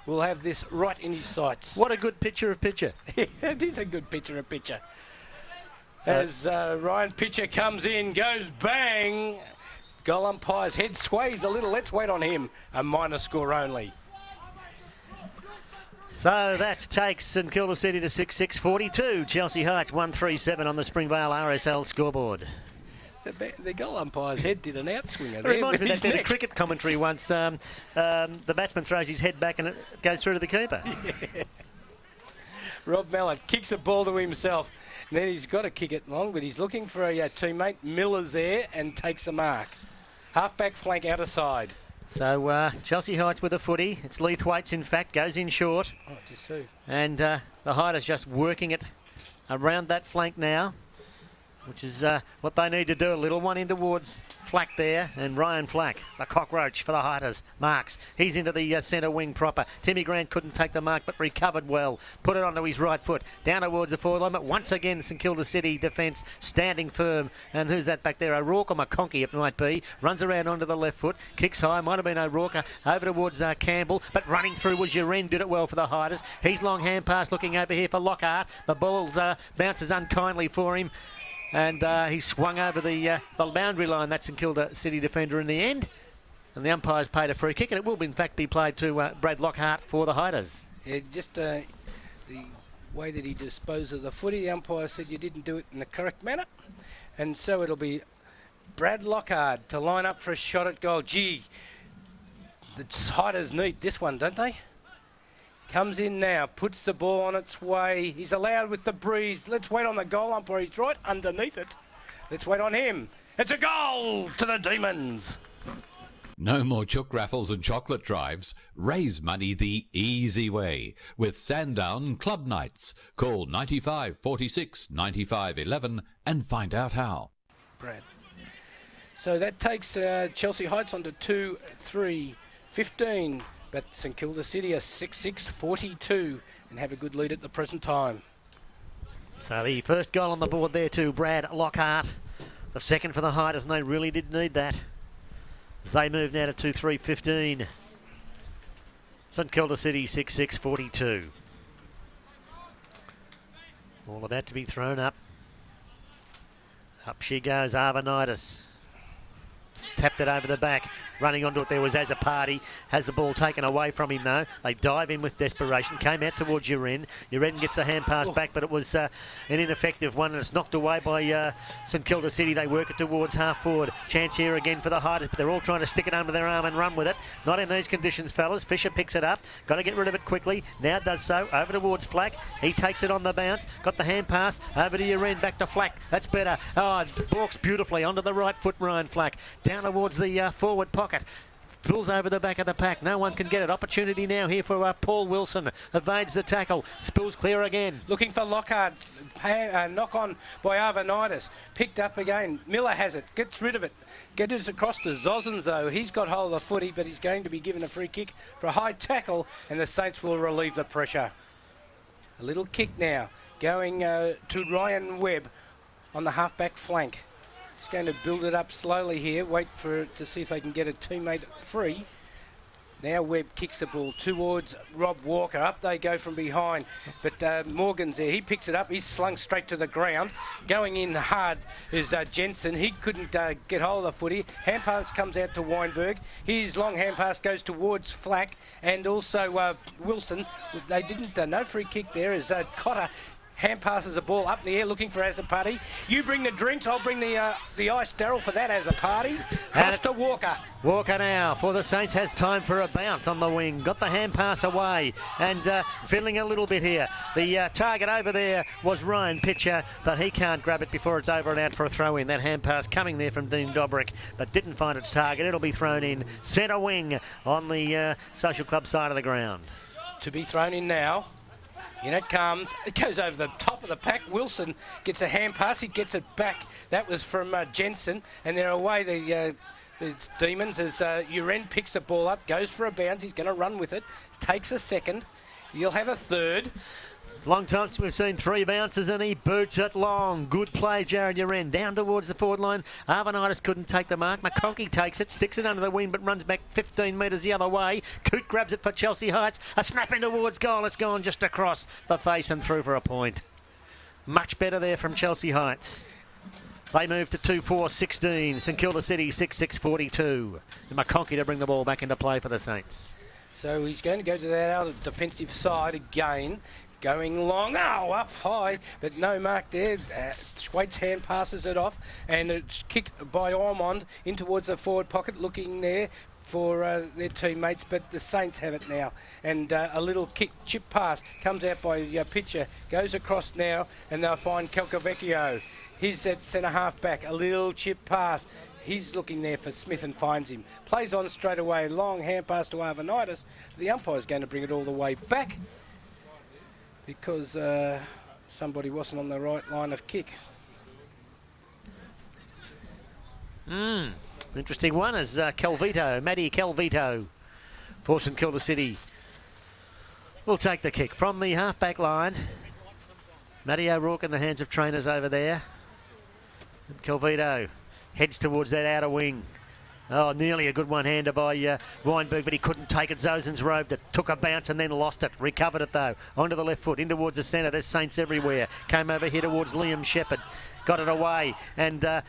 will have this right in his sights. What a good picture of Pitcher. It is a good picture of Pitcher. As Ryan Pitcher comes in, goes bang. Goal umpire's head sways a little. Let's wait on him. A minor score only. So that takes St Kilda City to 6-6, 42. Chelsea Heights 1-3-7 on the Springvale RSL scoreboard. The goal umpire's head did an outswinger It there. reminds me of that cricket commentary once. The batsman throws his head back and it goes through to the keeper. Yeah. Rob Mallet kicks a ball to himself. And then he's got to kick it long, but he's looking for a teammate. Miller's there and takes the mark. Half-back flank outer side. So Chelsea Heights with a footy. It's Leithwaite's, in fact, goes in short. Oh, just two. And the Hiders just working it around that flank now, which is what they need to do. A little one in towards Flack there, and Ryan Flack, the cockroach for the Hiders, marks. He's into the centre wing proper. Timmy Grant couldn't take the mark, but recovered well. Put it onto his right foot, down towards the forward line. But once again, St Kilda City defence standing firm. And who's that back there? O'Rourke or McConkey, it might be. Runs around onto the left foot, kicks high. Might have been O'Rourke over towards Campbell, but running through was Uren. Did it well for the Hiders. He's long hand pass looking over here for Lockhart. The ball bounces unkindly for him. And he swung over the boundary line. That's St Kilda City defender in the end. And the umpire's paid a free kick, and it will in fact be played to Brad Lockhart for the Hiders. Yeah, just the way that he disposed of the footy, the umpire said you didn't do it in the correct manner. And so it'll be Brad Lockhart to line up for a shot at goal. Gee, the Hiders need this one, don't they? Comes in now, puts the ball on its way. He's allowed with the breeze. Let's wait on the goal umpire. He's right underneath it. Let's wait on him. It's a goal to the Demons. No more chook raffles and chocolate drives. Raise money the easy way with Sandown Club Nights. Call 95 46 95 11 and find out how. Brad. So that takes Chelsea Heights on to 2-3-15. But St Kilda City are 6-6-42 and have a good lead at the present time. So the first goal on the board there to Brad Lockhart. The second for the Hiders, and they really did need that. As they move now to 2-3-15. St Kilda City 6-6-42. All about to be thrown up. Up she goes, Arvanitis. Tapped it over the back. Running onto it there was Azapati. Has the ball taken away from him though. They dive in with desperation. Came out towards Uren. Uren gets the hand pass back, but it was an ineffective one, and it's knocked away by St Kilda City. They work it towards half forward. Chance here again for the Hiders, but they're all trying to stick it under their arm and run with it. Not in these conditions, fellas. Fisher picks it up. Got to get rid of it quickly. Now does so. Over towards Flack. He takes it on the bounce. Got the hand pass. Over to Uren. Back to Flack. That's better. Oh, walks beautifully onto the right foot, Ryan Flack. Down towards the forward pocket. Pulls over the back of the pack. No one can get it. Opportunity now here for Paul Wilson. Evades the tackle. Spills clear again. Looking for Lockhart. Knock on by Arvanitis. Picked up again. Miller has it. Gets rid of it. Gets across to Zozens though. He's got hold of the footy, but he's going to be given a free kick for a high tackle, and the Saints will relieve the pressure. A little kick now. Going to Ryan Webb on the half-back flank. He's going to build it up slowly here. Wait for it to see if they can get a teammate free. Now Webb kicks the ball towards Rob Walker. Up they go from behind. But Morgan's there. He picks it up. He's slung straight to the ground. Going in hard is Jensen. He couldn't get hold of the footy. Hand pass comes out to Weinberg. His long hand pass goes towards Flack and also Wilson. They didn't. No free kick there as Cotter hand passes the ball up in the air looking for Azapati. You bring the drinks, I'll bring the ice, Darryl, for that Azapati. Cross to Walker. Walker now for the Saints has time for a bounce on the wing. Got the hand pass away and fiddling a little bit here. The target over there was Ryan Pitcher, but he can't grab it before it's over and out for a throw in. That hand pass coming there from Dean Dobrick, but didn't find its target. It'll be thrown in centre wing on the Social Club side of the ground. To be thrown in now. In it comes. It goes over the top of the pack. Wilson gets a hand pass. He gets it back. That was from Jensen. And they're away, the Demons, as Uren picks the ball up, goes for a bounce. He's going to run with it. Takes a second. You'll have a third. Long time since we've seen three bounces and he boots it long. Good play, Jared Uren. Down towards the forward line. Arvanitis couldn't take the mark. McConkey takes it, sticks it under the wing but runs back 15 metres the other way. Coote grabs it for Chelsea Heights. A snap in towards goal. It's gone just across the face and through for a point. Much better there from Chelsea Heights. They move to 2-4-16. St Kilda City 6-6-42. And McConkey to bring the ball back into play for the Saints. So he's going to go to that outer defensive side again. Going long, up high, but no mark there. Schweitz hand passes it off, and it's kicked by Ormond in towards the forward pocket, looking there for their teammates, but the Saints have it now. And a little kick, chip pass, comes out by Pitcher, goes across now, and they'll find Calcavecchio. He's at centre half back, a little chip pass. He's looking there for Smith and finds him. Plays on straight away, long hand pass to Arvanitis. The umpire's going to bring it all the way back, because somebody wasn't on the right line of kick. Interesting one as Calvito, Matty Calvito for St Kilda City will take the kick from the half-back line. Matty O'Rourke in the hands of trainers over there. And Calvito heads towards that outer wing. Oh, nearly a good one-hander by Weinberg, but he couldn't take it. Zozens roved it, took a bounce and then lost it. Recovered it, though, onto the left foot, in towards the centre. There's Saints everywhere. Came over here towards Liam Shepherd. Got it away, and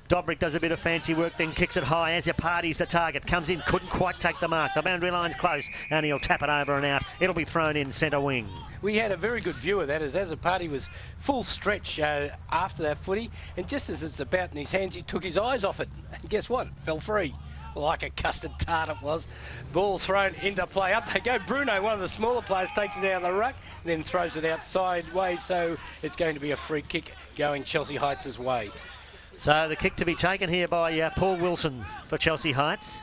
Dobrick does a bit of fancy work, then kicks it high as parties the target. Comes in, couldn't quite take the mark. The boundary line's close, and he'll tap it over and out. It'll be thrown in centre wing. We had a very good view of that as a party was full stretch after that footy, and just as it's about in his hands, he took his eyes off it. And guess what? It fell free. Like a custard tart it was. Ball thrown into play. Up they go. Bruno, one of the smaller players, takes it down the ruck, then throws it out sideways, so it's going to be a free kick going Chelsea Heights' way. So the kick to be taken here by Paul Wilson for Chelsea Heights.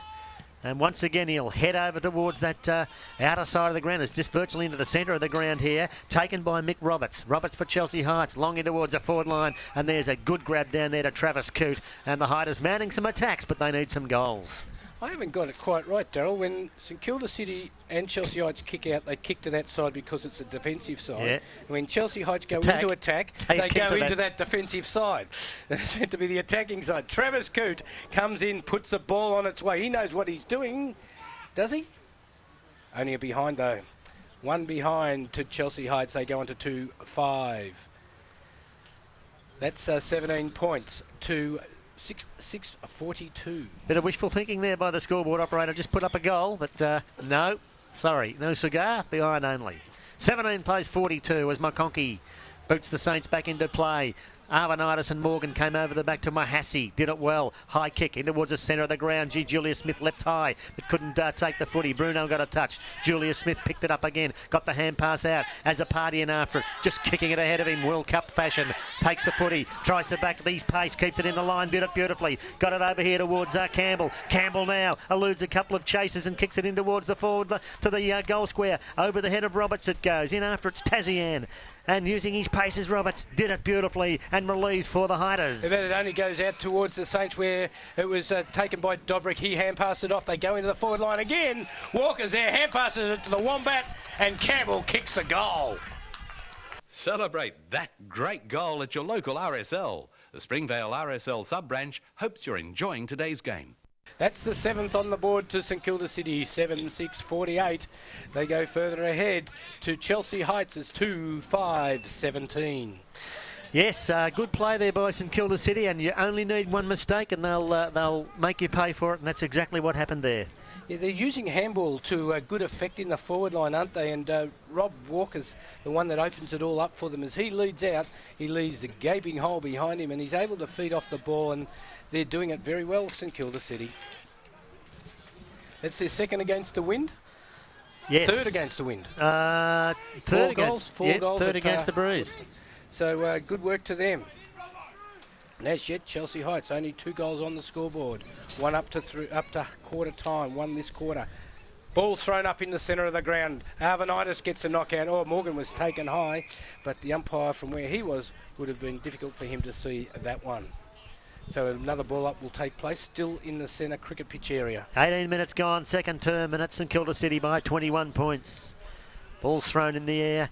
And once again, he'll head over towards that outer side of the ground. It's just virtually into the centre of the ground here. Taken by Mick Roberts. Roberts for Chelsea Heights. Long in towards the forward line. And there's a good grab down there to Travis Coote. And the Hiders mounting some attacks, but they need some goals. I haven't got it quite right, Daryl. When St Kilda City and Chelsea Heights kick out, they kick to that side because it's a defensive side. Yeah. When Chelsea Heights go into attack, they go into that defensive side. It's meant to be the attacking side. Travis Coote comes in, puts the ball on its way. He knows what he's doing, does he? Only a behind, though. One behind to Chelsea Heights. They go into 2-5. That's 17 points to 6-42. Bit of wishful thinking there by the scoreboard operator. Just put up a goal, but no. Sorry, no cigar, behind only. 17 plays 42 as McConkey boots the Saints back into play. Arvanitis and Morgan came over the back to Mahassi. Did it well. High kick in towards the centre of the ground. Julius Smith leapt high, but couldn't take the footy. Bruno got a touch. Julius Smith picked it up again. Got the hand pass out as a party in after it. Just kicking it ahead of him. World Cup fashion. Takes the footy. Tries to back these pace. Keeps it in the line. Did it beautifully. Got it over here towards Campbell. Campbell now eludes a couple of chasers and kicks it in towards the forward to the goal square. Over the head of Roberts it goes. In after it's Tazian. And using his paces, Roberts did it beautifully and relieves for the Hiders. It only goes out towards the Saints where it was taken by Dobrick. He hand passed it off. They go into the forward line again. Walker's there, hand passes it to the Wombat, and Campbell kicks the goal. Celebrate that great goal at your local RSL. The Springvale RSL sub-branch hopes you're enjoying today's game. That's the 7th on the board to St Kilda City, 7-6-48. They go further ahead to Chelsea Heights as 2-5-17. Yes, good play there by St Kilda City, and you only need one mistake and they'll make you pay for it, and that's exactly what happened there. Yeah, they're using handball to good effect in the forward line, aren't they? And Rob Walker's the one that opens it all up for them. As he leads out, he leaves a gaping hole behind him, and he's able to feed off the ball, and they're doing it very well, St Kilda City. That's their second against the wind? Yes. Third against the wind. Third Four against, goals. Third against the Breeze. So good work to them. And as yet, Chelsea Heights only 2 goals on the scoreboard. One up to quarter time, one this quarter. Ball's thrown up in the centre of the ground. Arvanitis gets a knockout. Oh, Morgan was taken high, but the umpire from where he was would have been difficult for him to see that one. So another ball up will take place, still in the centre cricket pitch area. 18 minutes gone, second term, and it's St Kilda City by 21 points. Ball's thrown in the air.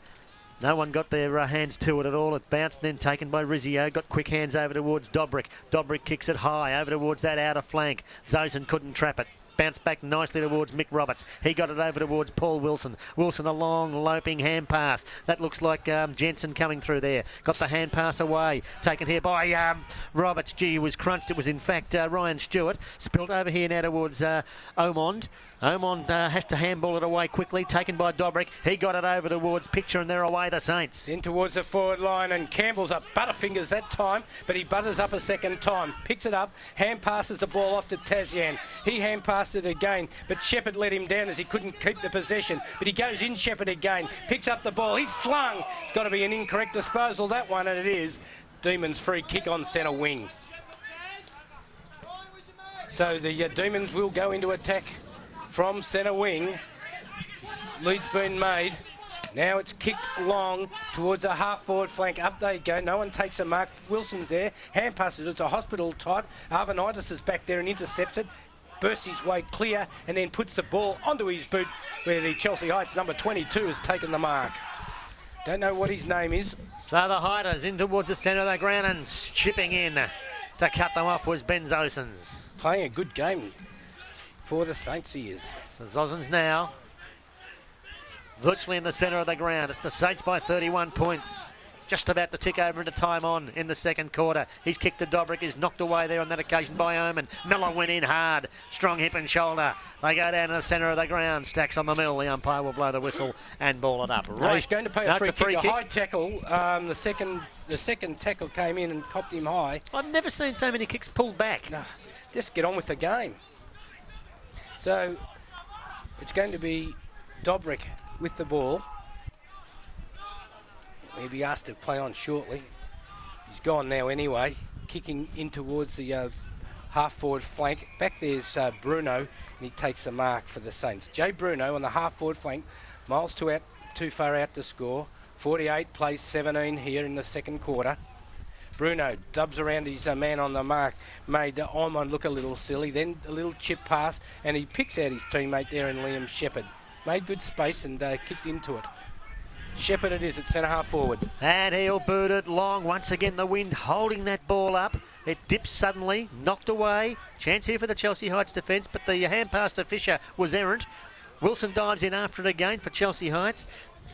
No one got their hands to it at all. It bounced, then taken by Rizzio. Got quick hands over towards Dobrick. Dobrick kicks it high over towards that outer flank. Zosen couldn't trap it. Bounced back nicely towards Mick Roberts. He got it over towards Paul Wilson. Wilson, a long, loping hand pass. That looks like Jensen coming through there. Got the hand pass away. Taken here by Roberts. Gee, he was crunched. It was, in fact, Ryan Stewart. Spilt over here now towards Omond. Omond has to handball it away quickly. Taken by Dobrick. He got it over towards Pitcher, and they're away the Saints. In towards the forward line, and Campbell's up butterfingers that time, but he butters up a second time. Picks it up, hand passes the ball off to Tazian. He hand passed it again, but Shepherd let him down as he couldn't keep the possession. But he goes in Shepherd again, picks up the ball. He's slung. It's got to be an incorrect disposal, that one, and it is. Demons free kick on centre wing. So the Demons will go into attack from centre wing. Lead's been made. Now it's kicked long towards a half-forward flank. Up they go. No one takes a mark. Wilson's there. Hand passes. It's a hospital type. Arvanitis is back there and intercepts it. Bursts his way clear and then puts the ball onto his boot where the Chelsea Heights number 22 has taken the mark. Don't know what his name is. So the Hiders in towards the centre of the ground and chipping in to cut them off was Ben Zosens. Playing a good game for the Saints, he is. The Zosens now virtually in the centre of the ground. It's the Saints by 31 points. Just about to tick over into time on in the second quarter. He's kicked the Dobrik, is knocked away there on that occasion by Oman. Miller went in hard, strong hip and shoulder. They go down to the centre of the ground. Stacks on the mill. The umpire will blow the whistle and ball it up. Right. No, he's going to pay a free kick. kick. A high tackle. The second tackle came in and copped him high. I've never seen so many kicks pulled back. No, just get on with the game. So it's going to be Dobrik with the ball. He'll be asked to play on shortly. He's gone now anyway, kicking in towards the half-forward flank. Back there's Bruno, and he takes the mark for the Saints. Jay Bruno on the half-forward flank, miles too far out to score. 48 plays 17 here in the second quarter. Bruno dubs around his man on the mark, made Ormond look a little silly, then a little chip pass, and he picks out his teammate there in Liam Shepherd. Made good space and kicked into it. Shepherd it is at centre half forward. And he'll boot it long. Once again, the wind holding that ball up. It dips suddenly, knocked away. Chance here for the Chelsea Heights defence, but the hand pass to Fisher was errant. Wilson dives in after it again for Chelsea Heights.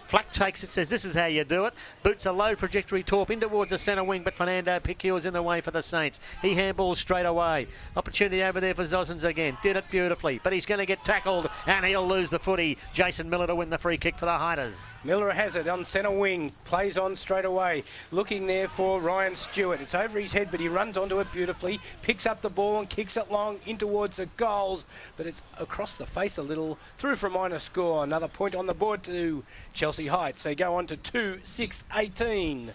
Flack takes it, says this is how you do it. Boots a low trajectory torp in towards the centre wing, but Fernando Piqueur's in the way for the Saints. He handballs straight away. Opportunity over there for Zozens again. Did it beautifully, but he's going to get tackled and he'll lose the footy. Jason Miller to win the free kick for the Hiders. Miller has it on centre wing, plays on straight away. Looking there for Ryan Stewart. It's over his head, but he runs onto it beautifully. Picks up the ball and kicks it long in towards the goals, but it's across the face a little. Through for a minor score. Another point on the board to Chelsea Heights. They go on to 2-6-18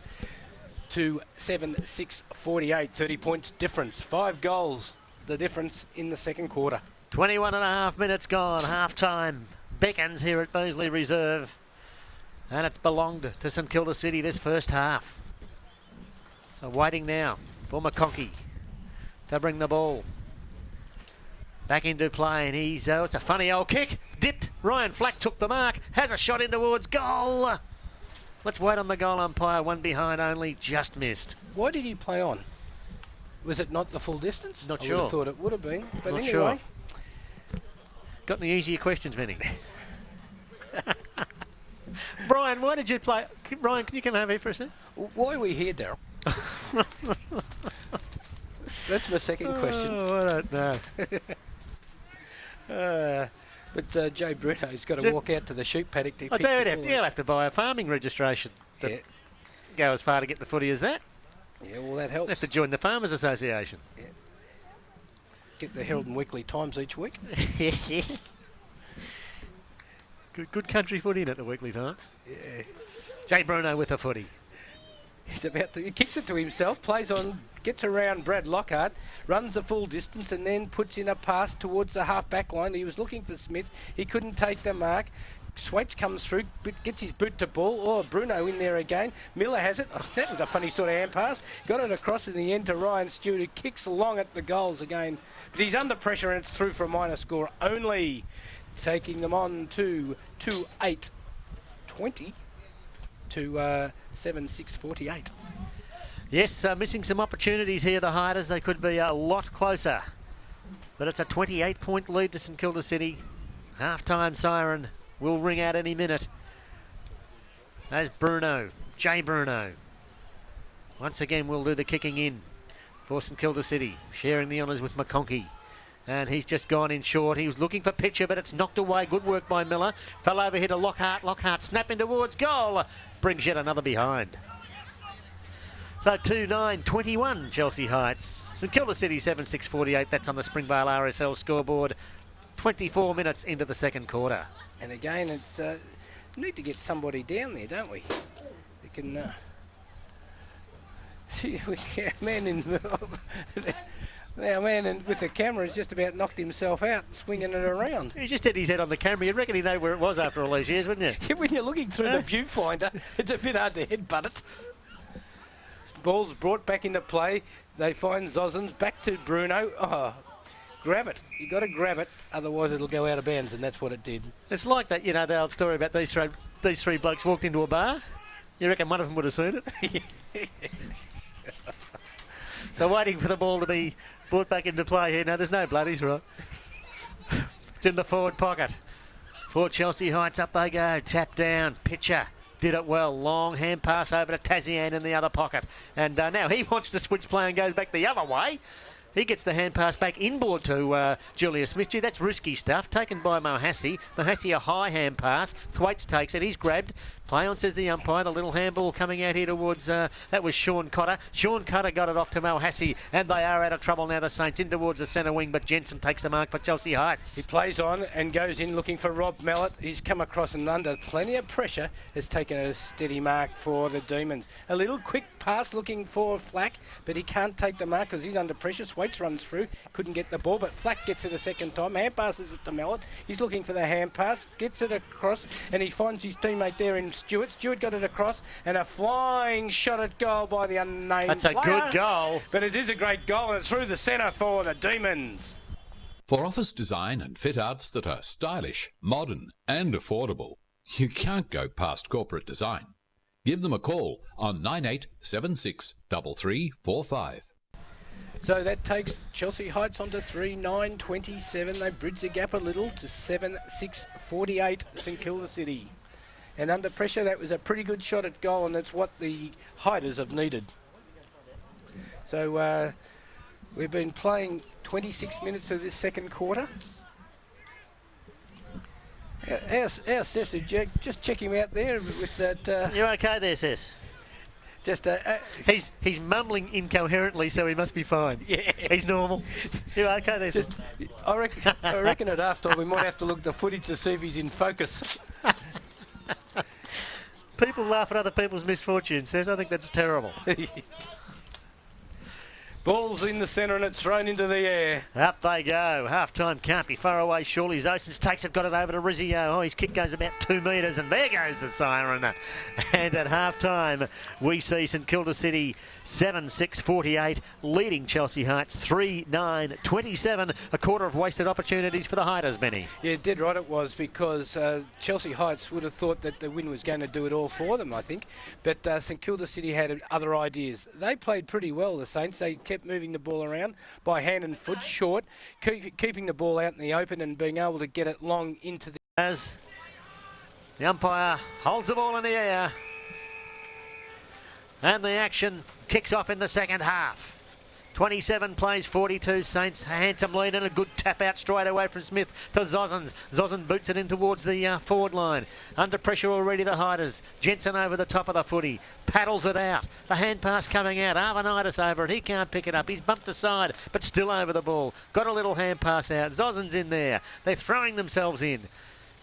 to 7-6-48. 30 points difference. 5 goals the difference in the second quarter. 21 and a half minutes gone. Half time. Beckons here at Moseley Reserve. And it's belonged to St Kilda City this first half. So waiting now for McConkey to bring the ball back into play, and he's it's a funny old kick, dipped. Ryan Flack took the mark, has a shot in towards goal. Let's wait on the goal umpire. One behind only, just missed. Why did he play on? Was it not the full distance? Not I sure. would have thought it would have been, but Not anyway. sure. Got any easier questions, Benny? Brian, why did you play? Ryan, can you come over here for a second? Why are we here, Daryl? That's my second question. Oh, I don't know. But Jay Bruno's got to walk out to the sheep paddock to I'll pick tell the you, ball. you'll have to buy a farming registration to Yeah. go as far to get the footy as that. Yeah, well, that You'll have helps. to join the Farmers Association. Get the Herald and Weekly Times each week. Good country footy in at the Weekly Times. Yeah. Jay Bruno with a footy. He kicks it to himself, plays on, gets around Brad Lockhart, runs the full distance and then puts in a pass towards the half-back line. He was looking for Smith. He couldn't take the mark. Swaits comes through, gets his boot to ball. Oh, Bruno in there again. Miller has it. Oh, that was a funny sort of hand pass. Got it across in the end to Ryan Stewart, who kicks along at the goals again. But he's under pressure and it's through for a minor score only. Taking them on to 2-8-20 to 7-6-48. Yes, missing some opportunities here, the Hiders. They could be a lot closer. But it's a 28-point lead to St Kilda City. Half-time siren will ring out any minute. There's Bruno, Jay Bruno. Once again, we'll do the kicking in for St Kilda City, sharing the honours with McConkey. And he's just gone in short. He was looking for Pitcher, but it's knocked away. Good work by Miller. Fell over here to Lockhart. Lockhart snapping towards goal. Brings yet another behind. So 2-9-21 Chelsea Heights. St Kilda City 7-6-48. That's on the Springvale RSL scoreboard. 24 minutes into the second quarter. And again, it's we need to get somebody down there, don't we? We can see our man with the camera has just about knocked himself out, swinging it around. He just had his head on the camera. You'd reckon he'd know where it was after all these years, wouldn't you? When you're looking through the viewfinder, it's a bit hard to headbutt it. Ball's brought back into play. They find Zozens back to Bruno. Oh, grab it. You got to grab it, otherwise it'll go out of bounds, and that's what it did. It's like that, the old story about these three blokes walked into a bar. You reckon one of them would have seen it? So waiting for the ball to be brought back into play here. No, there's no bloodies, right? It's in the forward pocket. For Chelsea Heights, up they go. Tap down. Pitcher did it well. Long hand pass over to Tazian in the other pocket. And now he wants to switch play and goes back the other way. He gets the hand pass back inboard to Julius Smith. Gee, that's risky stuff. Taken by Mohassi. Mohassi a high hand pass. Thwaites takes it. He's grabbed. Play on, says the umpire. The little handball coming out here towards, that was Sean Cotter. Sean Cotter got it off to Mohassi, and they are out of trouble now, the Saints, in towards the centre wing, but Jensen takes the mark for Chelsea Heights. He plays on and goes in looking for Rob Mellett. He's come across and under plenty of pressure, has taken a steady mark for the Demons. A little quick pass looking for Flack, but he can't take the mark because he's under pressure. Thwaites runs through, couldn't get the ball, but Flack gets it a second time. Hand passes it to Mellett. He's looking for the hand pass, gets it across, and he finds his teammate there in Stewart. Stewart got it across, and a flying shot at goal by the unnamed That's a player. good goal. But it is a great goal, and it's through the centre for the Demons. For office design and fit outs that are stylish, modern and affordable, you can't go past corporate design. Give them a call on 9876 3345. So that takes Chelsea Heights onto 3-9-27. They bridge the gap a little to 7-6-48 St Kilda City. And under pressure, that was a pretty good shot at goal, and that's what the Hiders have needed. So we've been playing 26 minutes of this second quarter. Our Sess, just check him out there with that. You okay there, Sess? Just He's mumbling incoherently, so he must be fine. Yeah. He's normal. You okay there, Sess? I reckon at half-time we might have to look at the footage to see if he's in focus. People laugh at other people's misfortunes, Sess. I think that's terrible. Ball's in the centre and it's thrown into the air. Up they go. Half-time can't be far away, surely. Zosens takes it, got it over to Rizzio. Oh, his kick goes about 2 metres, and there goes the siren. And at half-time, we see St Kilda City 7-6-48, leading Chelsea Heights 3-9-27. A quarter of wasted opportunities for the Hiders, Benny. Yeah, dead right it was, because Chelsea Heights would have thought that the win was going to do it all for them, I think. But St Kilda City had other ideas. They played pretty well, the Saints. They kept moving the ball around by hand and foot, short, keeping the ball out in the open and being able to get it long into the... As the umpire holds the ball in the air, and the action kicks off in the second half. 27 plays 42 Saints. A handsome lead and a good tap out straight away from Smith to Zosens. Zosen boots it in towards the forward line. Under pressure already, the Hiders. Jensen over the top of the footy. Paddles it out. The hand pass coming out. Arvanitis over it. He can't pick it up. He's bumped aside, but still over the ball. Got a little hand pass out. Zosen's in there. They're throwing themselves in.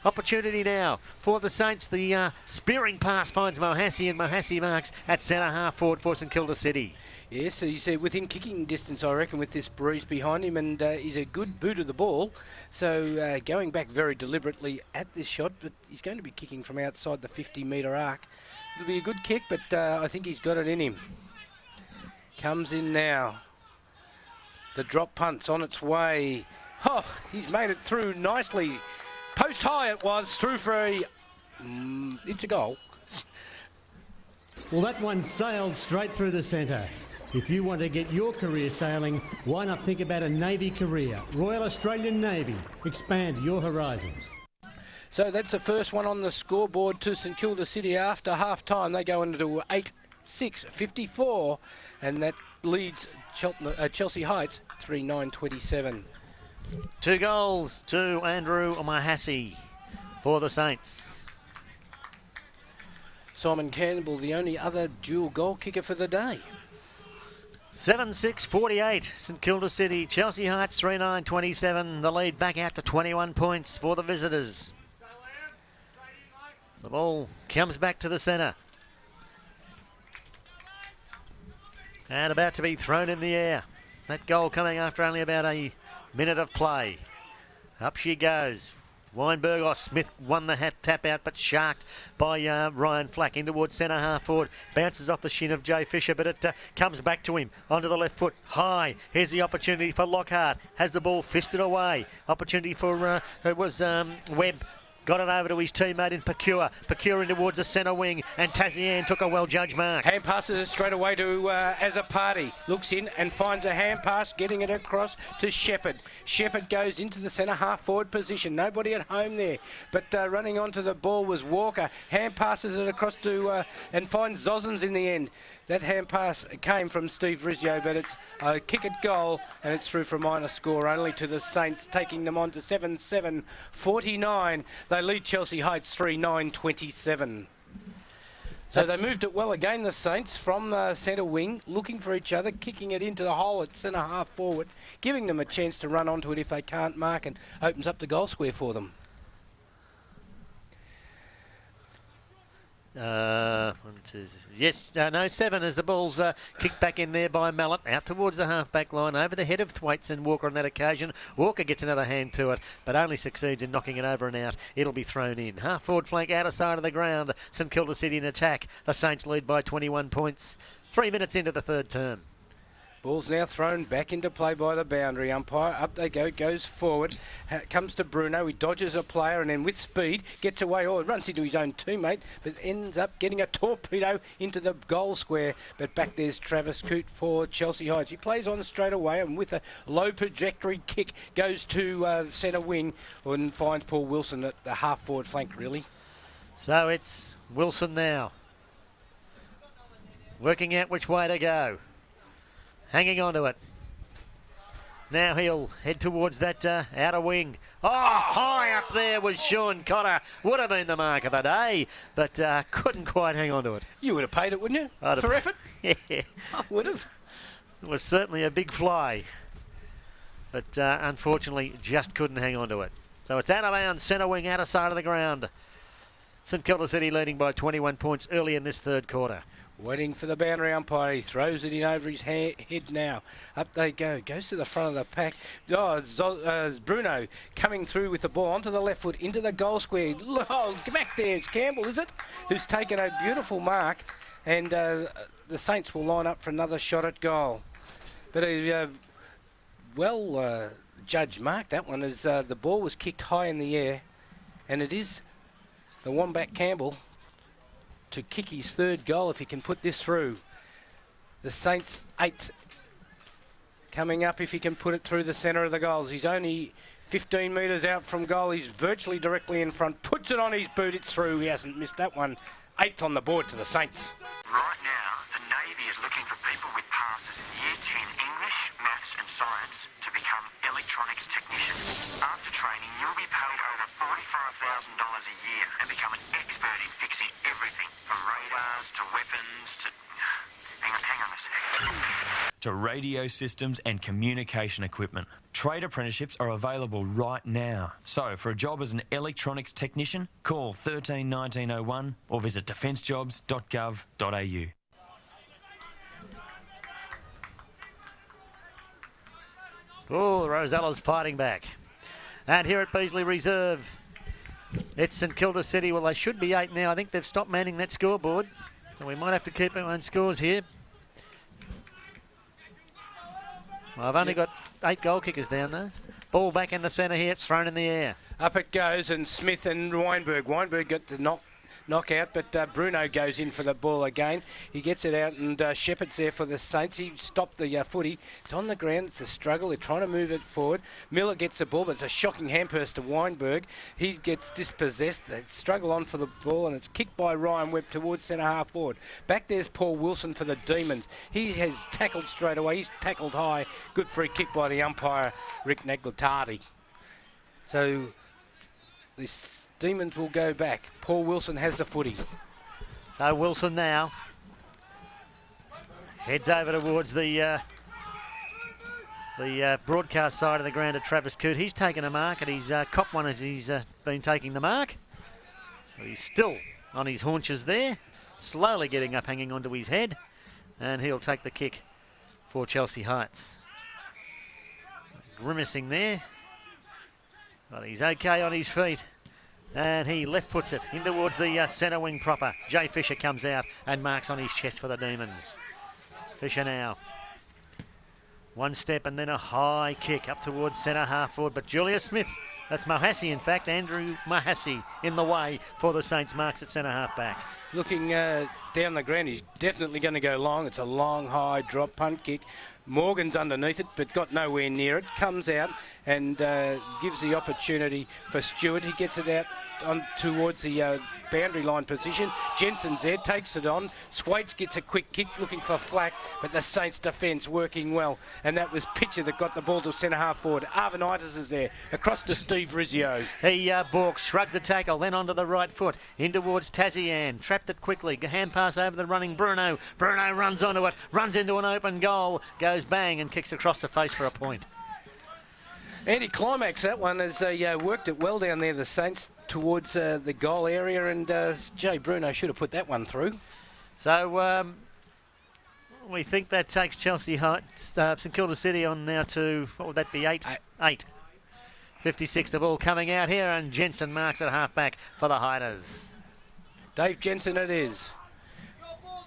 Opportunity now for the Saints. The spearing pass finds Mohassi, and Mohassi marks at centre half forward for St Kilda City. Yes, he's within kicking distance, I reckon, with this breeze behind him, and he's a good boot of the ball. So going back very deliberately at this shot, but he's going to be kicking from outside the 50-metre arc. It'll be a good kick, but I think he's got it in him. Comes in now. The drop punt's on its way. Oh, he's made it through nicely. Post high it was, through for a... it's a goal. Well, that one sailed straight through the centre. If you want to get your career sailing, why not think about a Navy career? Royal Australian Navy. Expand your horizons. So that's the first one on the scoreboard to St Kilda City after half-time. They go into 8-6-54, and that leads Chelsea Heights 3-9-27. 2 goals to Andrew Mohassi for the Saints. Simon Campbell, the only other dual goal kicker for the day. 7-6-48, St Kilda City. Chelsea Heights 3-9-27. The lead back out to 21 points for the visitors. The ball comes back to the centre. And about to be thrown in the air. That goal coming after only about a minute of play. Up she goes. Weinberg, Smith won the tap out, but sharked by Ryan Flack in towards centre half forward. Bounces off the shin of Jay Fisher, but it comes back to him onto the left foot. High. Here's the opportunity for Lockhart. Has the ball fisted away. Opportunity for, it was Webb. Got it over to his teammate in Procure. Procure in towards the centre wing, and Tazian took a well-judged mark. Hand passes it straight away to As a Party. Looks in and finds a hand pass, getting it across to Shepherd. Shepherd goes into the centre half forward position. Nobody at home there. But running onto the ball was Walker. Hand passes it across to and finds Zozens in the end. That hand pass came from Steve Rizzio, but it's a kick at goal, and it's through for a minor score only to the Saints, taking them on to 7-7-49. They lead Chelsea Heights 3-9-27. So they moved it well again, the Saints, from the centre wing, looking for each other, kicking it into the hole at centre half forward, giving them a chance to run onto it if they can't mark, and opens up the goal square for them. Seven as the ball's kicked back in there by Mallet, out towards the half-back line, over the head of Thwaites and Walker on that occasion. Walker gets another hand to it, but only succeeds in knocking it over and out. It'll be thrown in. Half-forward flank, outer side of the ground. St Kilda City in attack. The Saints lead by 21 points. 3 minutes into the third term. Ball's now thrown back into play by the boundary umpire. Up they go, goes forward, comes to Bruno. He dodges a player and then with speed gets away, or runs into his own teammate, but ends up getting a torpedo into the goal square. But back there's Travis Coote for Chelsea Heights. He plays on straight away and with a low trajectory kick goes to centre wing and finds Paul Wilson at the half forward flank, really. So it's Wilson now, working out which way to go. Hanging on to it. Now he'll head towards that outer wing. High up there was Sean Cotter. Would have been the mark of the day, but couldn't quite hang on to it. You would have paid it, wouldn't you? For effort? Yeah. I would have. It was certainly a big fly, but unfortunately just couldn't hang on to it. So it's out of bounds, centre wing, outer side of the ground. St Kilda City leading by 21 points early in this third quarter. Waiting for the boundary umpire. He throws it in over his head now. Up they go. Goes to the front of the pack. Bruno coming through with the ball onto the left foot into the goal square. Back there. It's Campbell, is it? Who's taken a beautiful mark. And the Saints will line up for another shot at goal. But a judged mark, that one, as the ball was kicked high in the air. And it is the Wombat Campbell to kick his third goal if he can put this through. The Saints' 8th coming up if he can put it through the centre of the goals. He's only 15 metres out from goal. He's virtually directly in front. Puts it on his boot. It's through. He hasn't missed that one. 8th on the board to the Saints. Right now, the Navy is looking for people with passes in Year 10 English, Maths and Science to become electronics technicians. After training, you'll be paid over $45,000 a year and become an expert in fixing everything, from radars to weapons to... Hang on a sec. To radio systems and communication equipment. Trade apprenticeships are available right now. So, for a job as an electronics technician, call 13 1901 or visit defencejobs.gov.au. Oh, Rosella's fighting back. And here at Beasley Reserve, it's St Kilda City. Well, they should be 8 now. I think they've stopped manning that scoreboard, so we might have to keep our own scores here. Well, I've only got 8 goal kickers down there. Ball back in the centre here. It's thrown in the air. Up it goes, and Smith and Weinberg. Weinberg got the knockout, but Bruno goes in for the ball again. He gets it out, and Shepherd's there for the Saints. He stopped the footy. It's on the ground. It's a struggle. They're trying to move it forward. Miller gets the ball, but it's a shocking handpass to Weinberg. He gets dispossessed. They struggle on for the ball, and it's kicked by Ryan Webb towards centre half forward. Back there's Paul Wilson for the Demons. He has tackled straight away. He's tackled high. Good free kick by the umpire, Rick Naglitardi. So this Demons will go back. Paul Wilson has the footy. So Wilson now heads over towards the broadcast side of the ground at Travis Coote. He's taken a mark, and he's copped one as he's been taking the mark. He's still on his haunches there, slowly getting up, hanging onto his head, and he'll take the kick for Chelsea Heights. Grimacing there, but he's okay on his feet. And he left puts it in towards the centre wing proper. Jay Fisher comes out and marks on his chest for the Demons. Fisher now. One step and then a high kick up towards centre half forward. But Julia Smith That's Mohassi, in fact. Andrew Mohassi in the way for the Saints. Marks at centre half back. Looking down the ground, he's definitely going to go long. It's a long, high drop punt kick. Morgan's underneath it, but got nowhere near it. Comes out and gives the opportunity for Stewart. He gets it out on towards the boundary line position. Jensen's there, takes it on. Swaits gets a quick kick, looking for Flack, but the Saints' defence working well. And that was Pitcher that got the ball to centre half forward. Arvanitis is there, across to Steve Rizzio. He balks, shrugged the tackle, then onto the right foot, in towards Tazian, trapped it quickly, hand pass over the running Bruno. Bruno runs onto it, runs into an open goal, goes bang and kicks across the face for a point. Anti-climax, that one, as they worked it well down there, the Saints, towards the goal area, and Jay Bruno should have put that one through. So we think that takes Chelsea Heights, St Kilda City on now to, what would that be, 8. 56, the ball coming out here, and Jensen marks at half-back for the Hiders. Dave Jensen it is.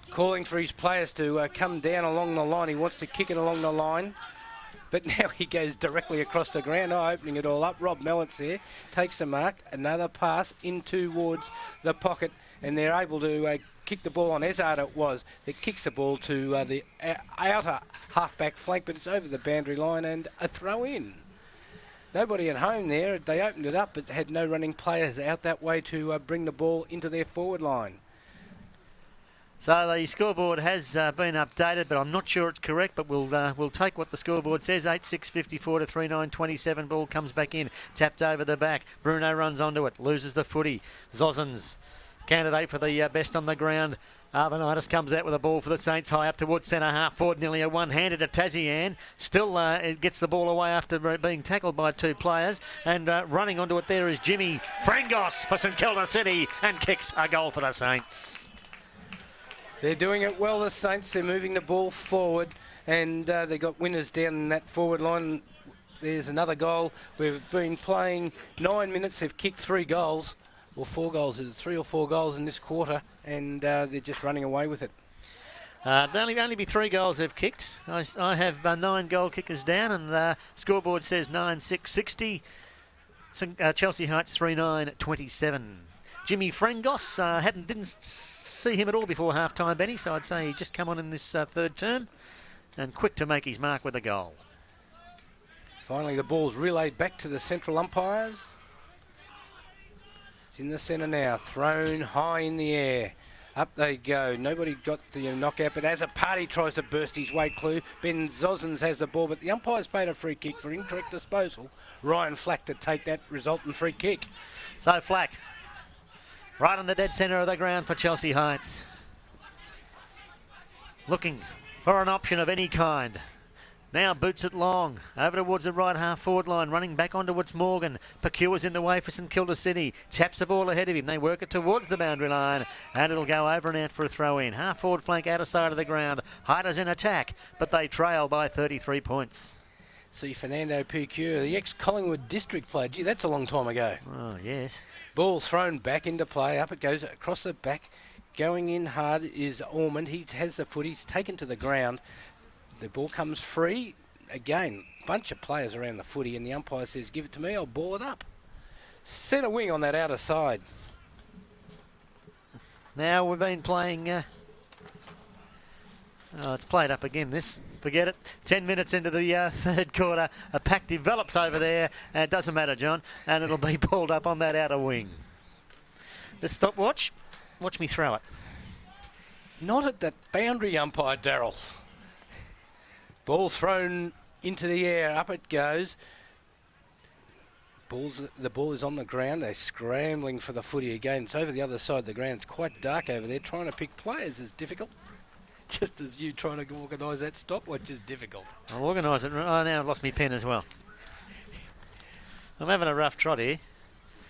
Calling for his players to come down along the line. He wants to kick it along the line. But now he goes directly across the ground, opening it all up. Rob Mellett's there, takes the mark, another pass in towards the pocket, and they're able to kick the ball on. Ezard it was that kicks the ball to the outer half-back flank, but it's over the boundary line and a throw-in. Nobody at home there. They opened it up, but had no running players out that way to bring the ball into their forward line. So the scoreboard has been updated, but I'm not sure it's correct, but we'll take what the scoreboard says. 8-6-54 to 3-9-27. Ball comes back in, tapped over the back. Bruno runs onto it, loses the footy. Zozens, candidate for the best on the ground. Arvanitis comes out with a ball for the Saints, high up towards centre half forward, nearly a one-handed to Tazian. Still it gets the ball away after being tackled by two players, and running onto it there is Jimmy Frangos for St Kilda City, and kicks a goal for the Saints. They're doing it well, the Saints. They're moving the ball forward, and they've got winners down in that forward line. There's another goal. We've been playing 9 minutes. They've kicked 3 goals, or 4 goals. Is it 3 or 4 goals in this quarter? And they're just running away with it. Only be 3 goals they've kicked. I have 9 goal kickers down, and the scoreboard says 9-6-60. Chelsea Heights 3-9-27. Jimmy Frangos didn't see him at all before half-time, Benny, so I'd say he just come on in this third term, and quick to make his mark with a goal. Finally, the ball's relayed back to the central umpires. It's in the centre now, thrown high in the air. Up they go. Nobody got the knockout, but as a party tries to burst his way clear, Ben Zozens has the ball, but the umpire's paid a free kick for incorrect disposal. Ryan Flack to take that resultant free kick. So Flack, right in the dead centre of the ground for Chelsea Heights. Looking for an option of any kind. Now boots it long, over towards the right half forward line, running back onto it's Morgan. Pecures in the way for St Kilda City, taps the ball ahead of him. They work it towards the boundary line, and it'll go over and out for a throw-in. Half forward flank, outer side of the ground. Hiders in attack, but they trail by 33 points. See Fernando Pecure, the ex-Collingwood district player. Gee, that's a long time ago. Oh, yes. Ball thrown back into play. Up it goes across the back. Going in hard is Ormond. He has the foot. He's taken to the ground. The ball comes free. Again, bunch of players around the footy, and the umpire says, give it to me, I'll ball it up. Centre wing on that outer side. Now we've been playing... it's played up again, this. Forget it. 10 minutes into the third quarter. A pack develops over there. It doesn't matter, John. And it'll be balled up on that outer wing. The stopwatch. Watch me throw it. Not at that boundary, umpire Darryl. Ball thrown into the air. Up it goes. The ball is on the ground. They're scrambling for the footy again. It's over the other side of the ground. It's quite dark over there. Trying to pick players is difficult. Just as you trying to organise that stopwatch is difficult. I'll organise it. Oh, now I've lost my pen as well. I'm having a rough trot here.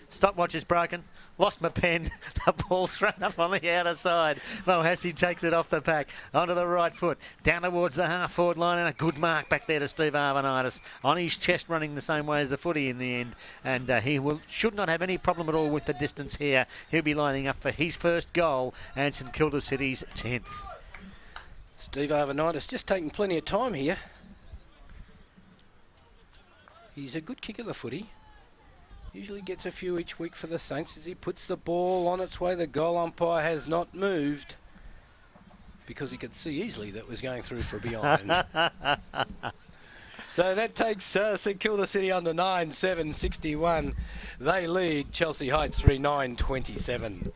Stopwatch is broken. Lost my pen. The ball's thrown up on the outer side. Mohassi takes it off the pack. Onto the right foot. Down towards the half-forward line. And a good mark back there to Steve Arvanitis. On his chest, running the same way as the footy in the end. And he should not have any problem at all with the distance here. He'll be lining up for his first goal. And St Kilda City's 10th. Steve Arvanitis just taking plenty of time here. He's a good kick of the footy. Usually gets a few each week for the Saints as he puts the ball on its way. The goal umpire has not moved because he could see easily that it was going through for behind. So that takes St Kilda City on to 9-7-61. They lead Chelsea Heights 3-9-27.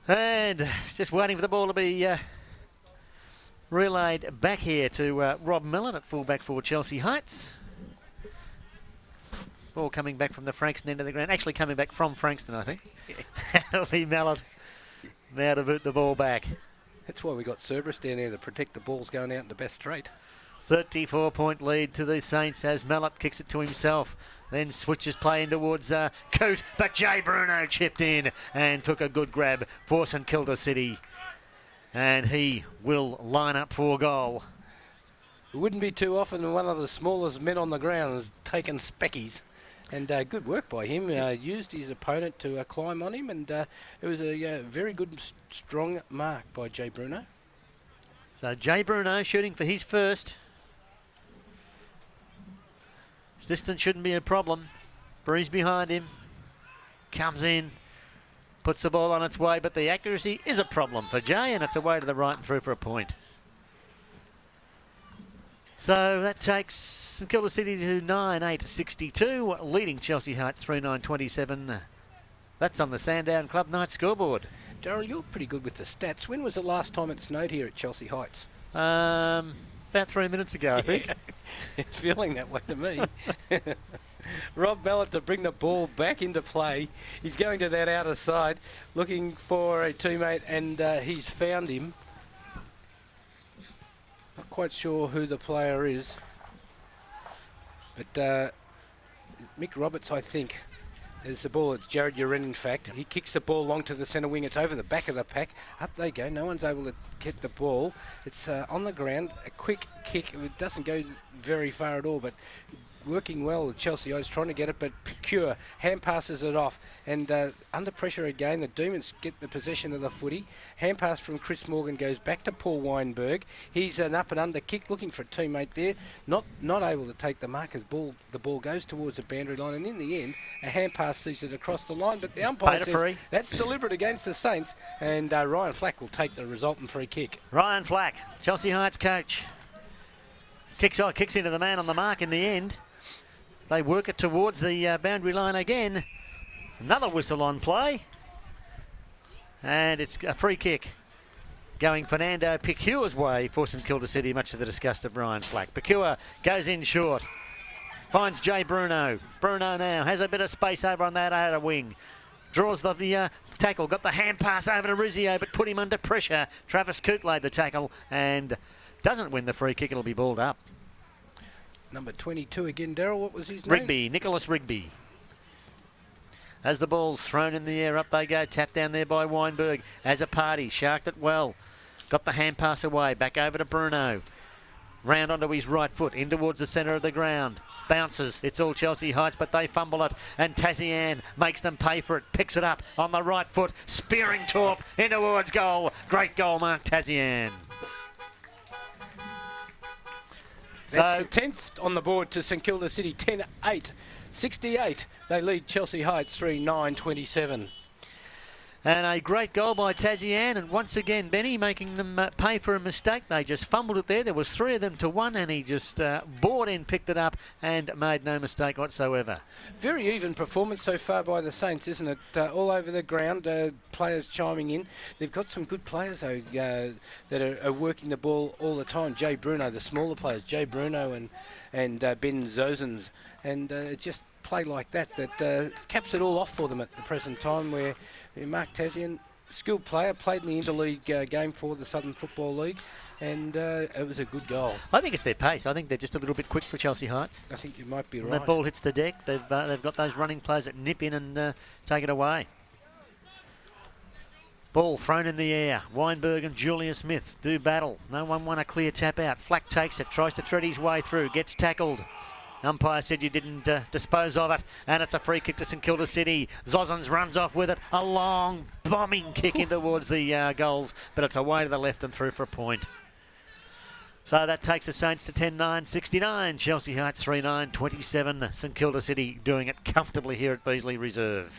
And just waiting for the ball to be relayed back here to Rob Mellon at fullback for Chelsea Heights. Ball coming back from the Frankston end of the ground. Actually coming back from Frankston, I think. It'll be Mellon now to boot the ball back. That's why we got Cerberus down there to protect the balls going out in the best straight. 34-point lead to the Saints as Mallet kicks it to himself. Then switches play in towards Coot, but Jay Bruno chipped in and took a good grab for St Kilda City. And he will line up for goal. It wouldn't be too often when one of the smallest men on the ground has taken speckies. And good work by him. Used his opponent to climb on him, and it was a very good, strong mark by Jay Bruno. So Jay Bruno shooting for his first. Distance shouldn't be a problem. Breeze behind him. Comes in. Puts the ball on its way, but the accuracy is a problem for Jay, and it's away to the right and through for a point. So that takes St Kilda City to 9-8-62, leading Chelsea Heights 3-9-27. That's on the Sandown Club night scoreboard. Darryl, you're pretty good with the stats. When was the last time it snowed here at Chelsea Heights? About 3 minutes ago, I think. It's feeling that way to me. Rob Mellon to bring the ball back into play. He's going to that outer side, looking for a teammate, and he's found him. Not quite sure who the player is, but Mick Roberts, I think. There's the ball. It's Jared Uren, in fact. He kicks the ball long to the centre wing. It's over the back of the pack. Up they go. No one's able to get the ball. It's on the ground. A quick kick. It doesn't go very far at all, but working well. Chelsea O's trying to get it, but Picure hand passes it off. And under pressure again, the Demons get the possession of the footy. Hand pass from Chris Morgan goes back to Paul Weinberg. He's an up and under kick, looking for a teammate there. Not able to take the mark as the ball goes towards the boundary line. And in the end, a hand pass sees it across the line. But the umpire says that's deliberate against the Saints. And Ryan Flack will take the resultant free kick. Ryan Flack, Chelsea Heights coach. Kicks into the man on the mark in the end. They work it towards the boundary line again. Another whistle on play. And it's a free kick going Fernando Picure's way for St Kilda City, much to the disgust of Ryan Flack. Picure goes in short. Finds Jay Bruno. Bruno now has a bit of space over on that outer wing. Draws the tackle. Got the hand pass over to Rizzio, but put him under pressure. Travis Coote laid the tackle and doesn't win the free kick. It'll be balled up. Number 22 again, Darryl. What was his name? Rigby, Nicholas Rigby. As the ball's thrown in the air, up they go. Tapped down there by Weinberg. As a party, sharked it well. Got the hand pass away. Back over to Bruno. Round onto his right foot, in towards the centre of the ground. Bounces. It's all Chelsea Heights, but they fumble it. And Tazian makes them pay for it. Picks it up on the right foot. Spearing Torp in towards goal. Great goal, Mark Tazian. That's the 10th on the board to St Kilda City, 10-8. 68. They lead Chelsea Heights 3-9-27. And a great goal by Tazian, and once again Benny making them pay for a mistake. They just fumbled it there. There was 3 of them to 1, and he just bored in, picked it up, and made no mistake whatsoever. Very even performance so far by the Saints, isn't it? All over the ground, players chiming in. They've got some good players though that are working the ball all the time. Jay Bruno, the smaller players, Jay Bruno and Ben Zozens, and just play like that caps it all off for them at the present time, where Mark Tazian, skilled player, played in the interleague game for the Southern Football League, and it was a good goal. I think it's their pace. I think they're just a little bit quick for Chelsea Heights. I think you might be right. When that ball hits the deck, they've got those running players that nip in and take it away. Ball thrown in the air. Weinberg and Julia Smith do battle. No one won a clear tap out. Flack takes it, tries to thread his way through, gets tackled. Umpire said you didn't dispose of it, and it's a free kick to St Kilda City. Zozens runs off with it. A long bombing kick in towards the goals, but it's away to the left and through for a point. So that takes the Saints to 10-9-69. Chelsea Heights 3-9-27. St Kilda City doing it comfortably here at Beasley Reserve.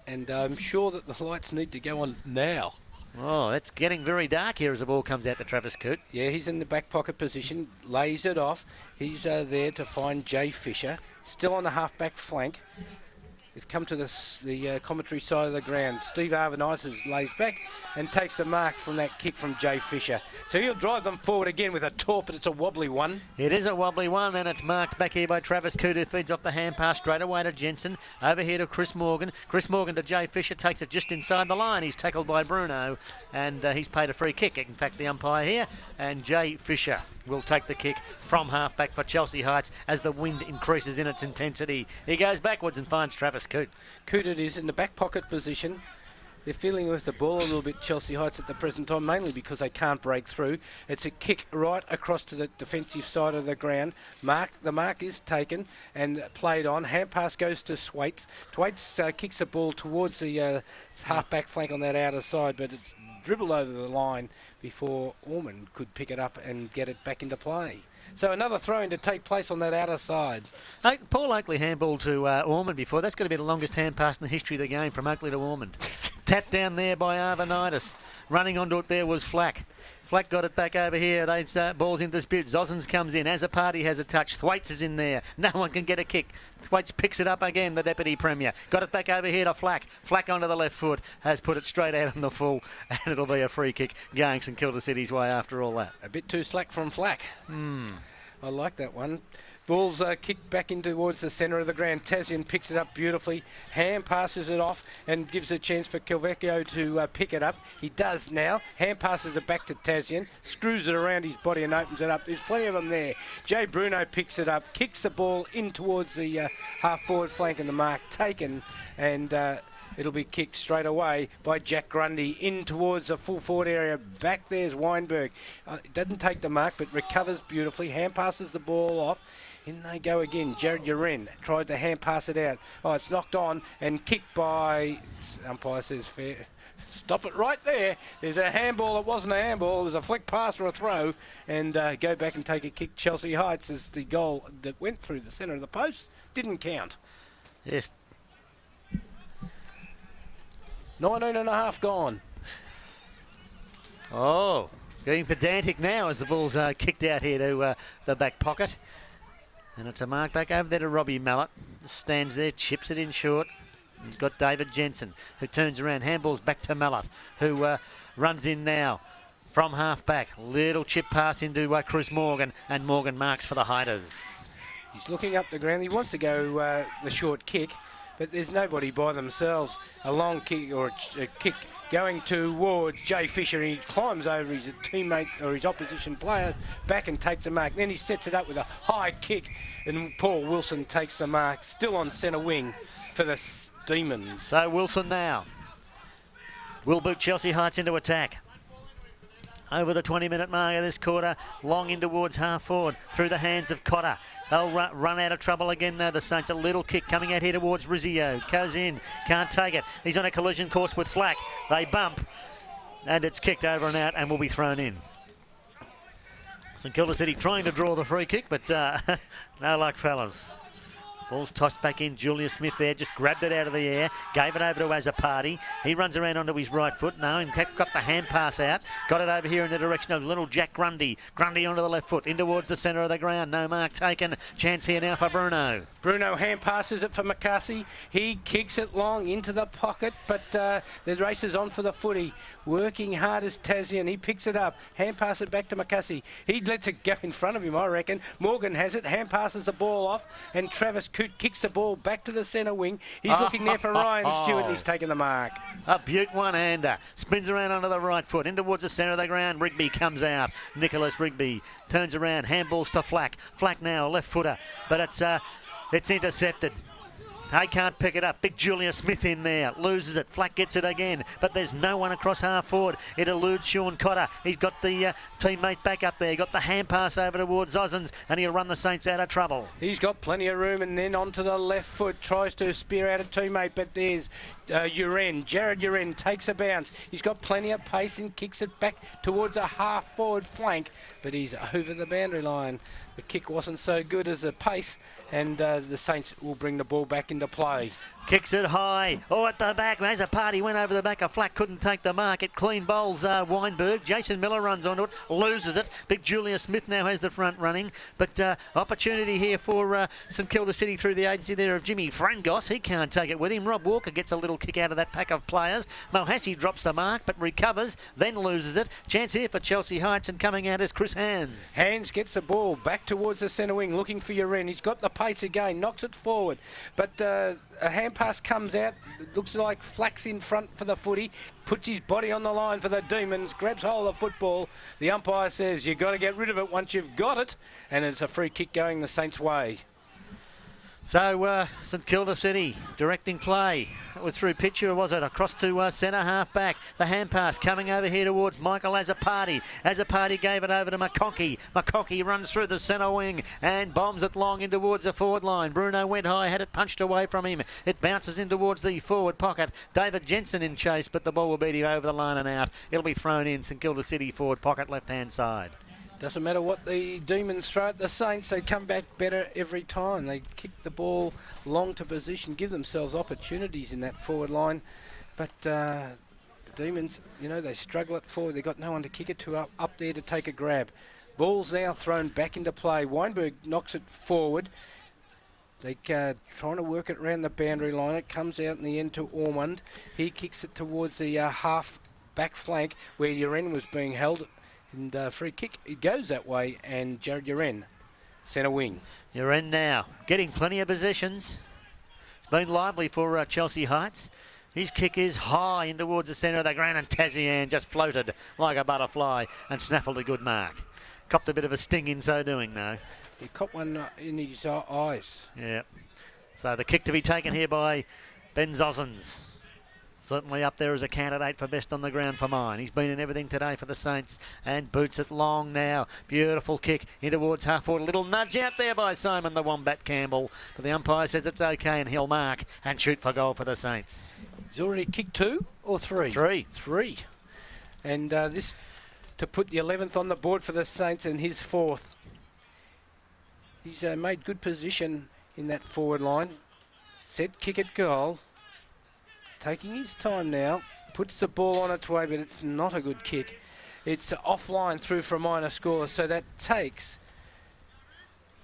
And I'm sure that the lights need to go on now. Oh, it's getting very dark here as the ball comes out to Travis Coote. Yeah, he's in the back pocket position, lays it off. He's there to find Jay Fisher, still on the half-back flank. They've come to the commentary side of the ground. Steve Arvanitis lays back and takes the mark from that kick from Jay Fisher. So he'll drive them forward again with a torp, but it's a wobbly one. It is a wobbly one, and it's marked back here by Travis Coote, who feeds off the hand pass straight away to Jensen. Over here to Chris Morgan. Chris Morgan to Jay Fisher, takes it just inside the line. He's tackled by Bruno, and he's paid a free kick. In fact, the umpire here, and Jay Fisher will take the kick from half-back for Chelsea Heights as the wind increases in its intensity. He goes backwards and finds Travis Coote. Coote is in the back pocket position. They're feeling with the ball a little bit, Chelsea Heights, at the present time, mainly because they can't break through. It's a kick right across to the defensive side of the ground. The mark is taken and played on. Hand pass goes to Thwaites. Thwaites kicks the ball towards the half-back flank on that outer side, but it's dribbled over the line before Ormond could pick it up and get it back into play. So another throw-in to take place on that outer side. Hey, Paul Oakley handball to Ormond before. That's going to be the longest hand pass in the history of the game from Oakley to Ormond. Tapped down there by Arvanitis. Running onto it there was Flack. Flack got it back over here. Ball's in dispute. Zosens comes in. As a party has a touch. Thwaites is in there. No one can get a kick. Thwaites picks it up again, the Deputy Premier. Got it back over here to Flack. Flack onto the left foot. Has put it straight out on the full. And it'll be a free kick going St Kilda City's way after all that. A bit too slack from Flack. I like that one. Ball's kicked back in towards the centre of the ground. Tasman picks it up beautifully. Ham passes it off and gives a chance for Calvecchio to pick it up. He does now. Ham passes it back to Tasman. Screws it around his body and opens it up. There's plenty of them there. Jay Bruno picks it up. Kicks the ball in towards the half-forward flank and the mark taken. And it'll be kicked straight away by Jack Grundy in towards the full forward area. Back there's Weinberg. Doesn't take the mark but recovers beautifully. Hand passes the ball off. In they go again. Jared Uren tried to hand pass it out. Oh, it's knocked on and kicked by... Umpire says fair. Stop it right there. There's a handball. It wasn't a handball. It was a flick pass or a throw. And go back and take a kick. Chelsea Heights as the goal that went through the centre of the post didn't count. Yes. 19 and a half gone. Oh, getting pedantic now as the ball's kicked out here to the back pocket. And it's a mark back over there to Robbie Mallett. Stands there, chips it in short. He's got David Jensen, who turns around. Handballs back to Mallett, who runs in now from half back. Little chip pass into Chris Morgan, and Morgan marks for the Hiders. He's looking up the ground. He wants to go the short kick, but there's nobody by themselves. A long kick or a kick going towards Jay Fisher. He climbs over his teammate or his opposition player back and takes the mark. Then he sets it up with a high kick, and Paul Wilson takes the mark, still on centre wing for the Demons. So Wilson now will boot Chelsea Heights into attack. Over the 20-minute mark of this quarter, long in towards half forward, through the hands of Cotter. They'll run out of trouble again though. The Saints, a little kick coming out here towards Rizzio. Goes in, can't take it. He's on a collision course with Flack. They bump, and it's kicked over and out and will be thrown in. St Kilda City trying to draw the free kick, but no luck, fellas. Ball's tossed back in. Julius Smith there just grabbed it out of the air, gave it over to Azzopardi. He runs around onto his right foot. No, in fact, got the hand pass out. Got it over here in the direction of little Jack Grundy. Grundy onto the left foot, in towards the centre of the ground. No mark taken. Chance here now for Bruno. Bruno hand passes it for McCarthy. He kicks it long into the pocket, but the race is on for the footy. Working hard as Tasman. He picks it up. Hand pass it back to McCarthy. He lets it go in front of him, I reckon. Morgan has it. Hand passes the ball off, and Travis Coote kicks the ball back to the centre wing. He's looking there for Ryan Stewart, and he's taken the mark. A Butte one-hander. Spins around onto the right foot, in towards the centre of the ground. Rigby comes out. Nicholas Rigby turns around. Handballs to Flack. Flack now, left footer, but it's intercepted. They can't pick it up. Big Julius Smith in there. Loses it. Flack gets it again. But there's no one across half forward. It eludes Sean Cotter. He's got the teammate back up there. Got the hand pass over towards Zosens, and he'll run the Saints out of trouble. He's got plenty of room, and then onto the left foot. Tries to spear out a teammate, but there's Uren. Jared Uren takes a bounce. He's got plenty of pace and kicks it back towards a half-forward flank, but he's over the boundary line. The kick wasn't so good as the pace, and the Saints will bring the ball back into play. Kicks it high. Oh, at the back. As a party went over the back of Flack, couldn't take the mark. It clean bowls Weinberg. Jason Miller runs onto it, loses it. Big Julia Smith now has the front running. But opportunity here for St Kilda City through the agency there of Jimmy Frangos. He can't take it with him. Rob Walker gets a little kick out of that pack of players. Mohassi drops the mark but recovers, then loses it. Chance here for Chelsea Heights, and coming out is Chris Hands. Hands gets the ball back towards the centre wing, looking for Uren. He's got the pace again, knocks it forward. But a hand pass comes out. It looks like Flack's in front for the footy. Puts his body on the line for the Demons. Grabs hold of the football. The umpire says you've got to get rid of it once you've got it. And it's a free kick going the Saints' way. So St Kilda City directing play. That was through Pitcher, or was it? Across to centre half back. The hand pass coming over here towards Michael Azzopardi. Azzopardi gave it over to McConkey. McConkey runs through the centre wing and bombs it long in towards the forward line. Bruno went high, had it punched away from him. It bounces in towards the forward pocket. David Jensen in chase, but the ball will beat him over the line and out. It'll be thrown in St Kilda City forward pocket, left-hand side. Doesn't matter what the Demons throw at the Saints, they come back better every time. They kick the ball long to position, give themselves opportunities in that forward line. But the Demons, you know, they struggle at forward. They've got no one to kick it to up there to take a grab. Ball's now thrown back into play. Weinberg knocks it forward. They're trying to work it around the boundary line. It comes out in the end to Ormond. He kicks it towards the half back flank where Uren was being held. And free kick, it goes that way, and Jared Uren, centre wing. Uren now, getting plenty of possessions. It's been lively for Chelsea Heights. His kick is high in towards the centre of the ground, and Tazian just floated like a butterfly and snaffled a good mark. Copped a bit of a sting in so doing, though. He copped one in his eyes. Yeah. So the kick to be taken here by Ben Zosens. Certainly up there as a candidate for best on the ground for mine. He's been in everything today for the Saints and boots it long now. Beautiful kick in towards half forward. A little nudge out there by Simon the Wombat Campbell. But the umpire says it's okay and he'll mark and shoot for goal for the Saints. He's already kicked 2 or 3? 3. 3. And this to put the 11th on the board for the Saints and his 4th. He's made good position in that forward line. Set kick at goal. Taking his time now, puts the ball on its way, but it's not a good kick. It's offline through for a minor score, so that takes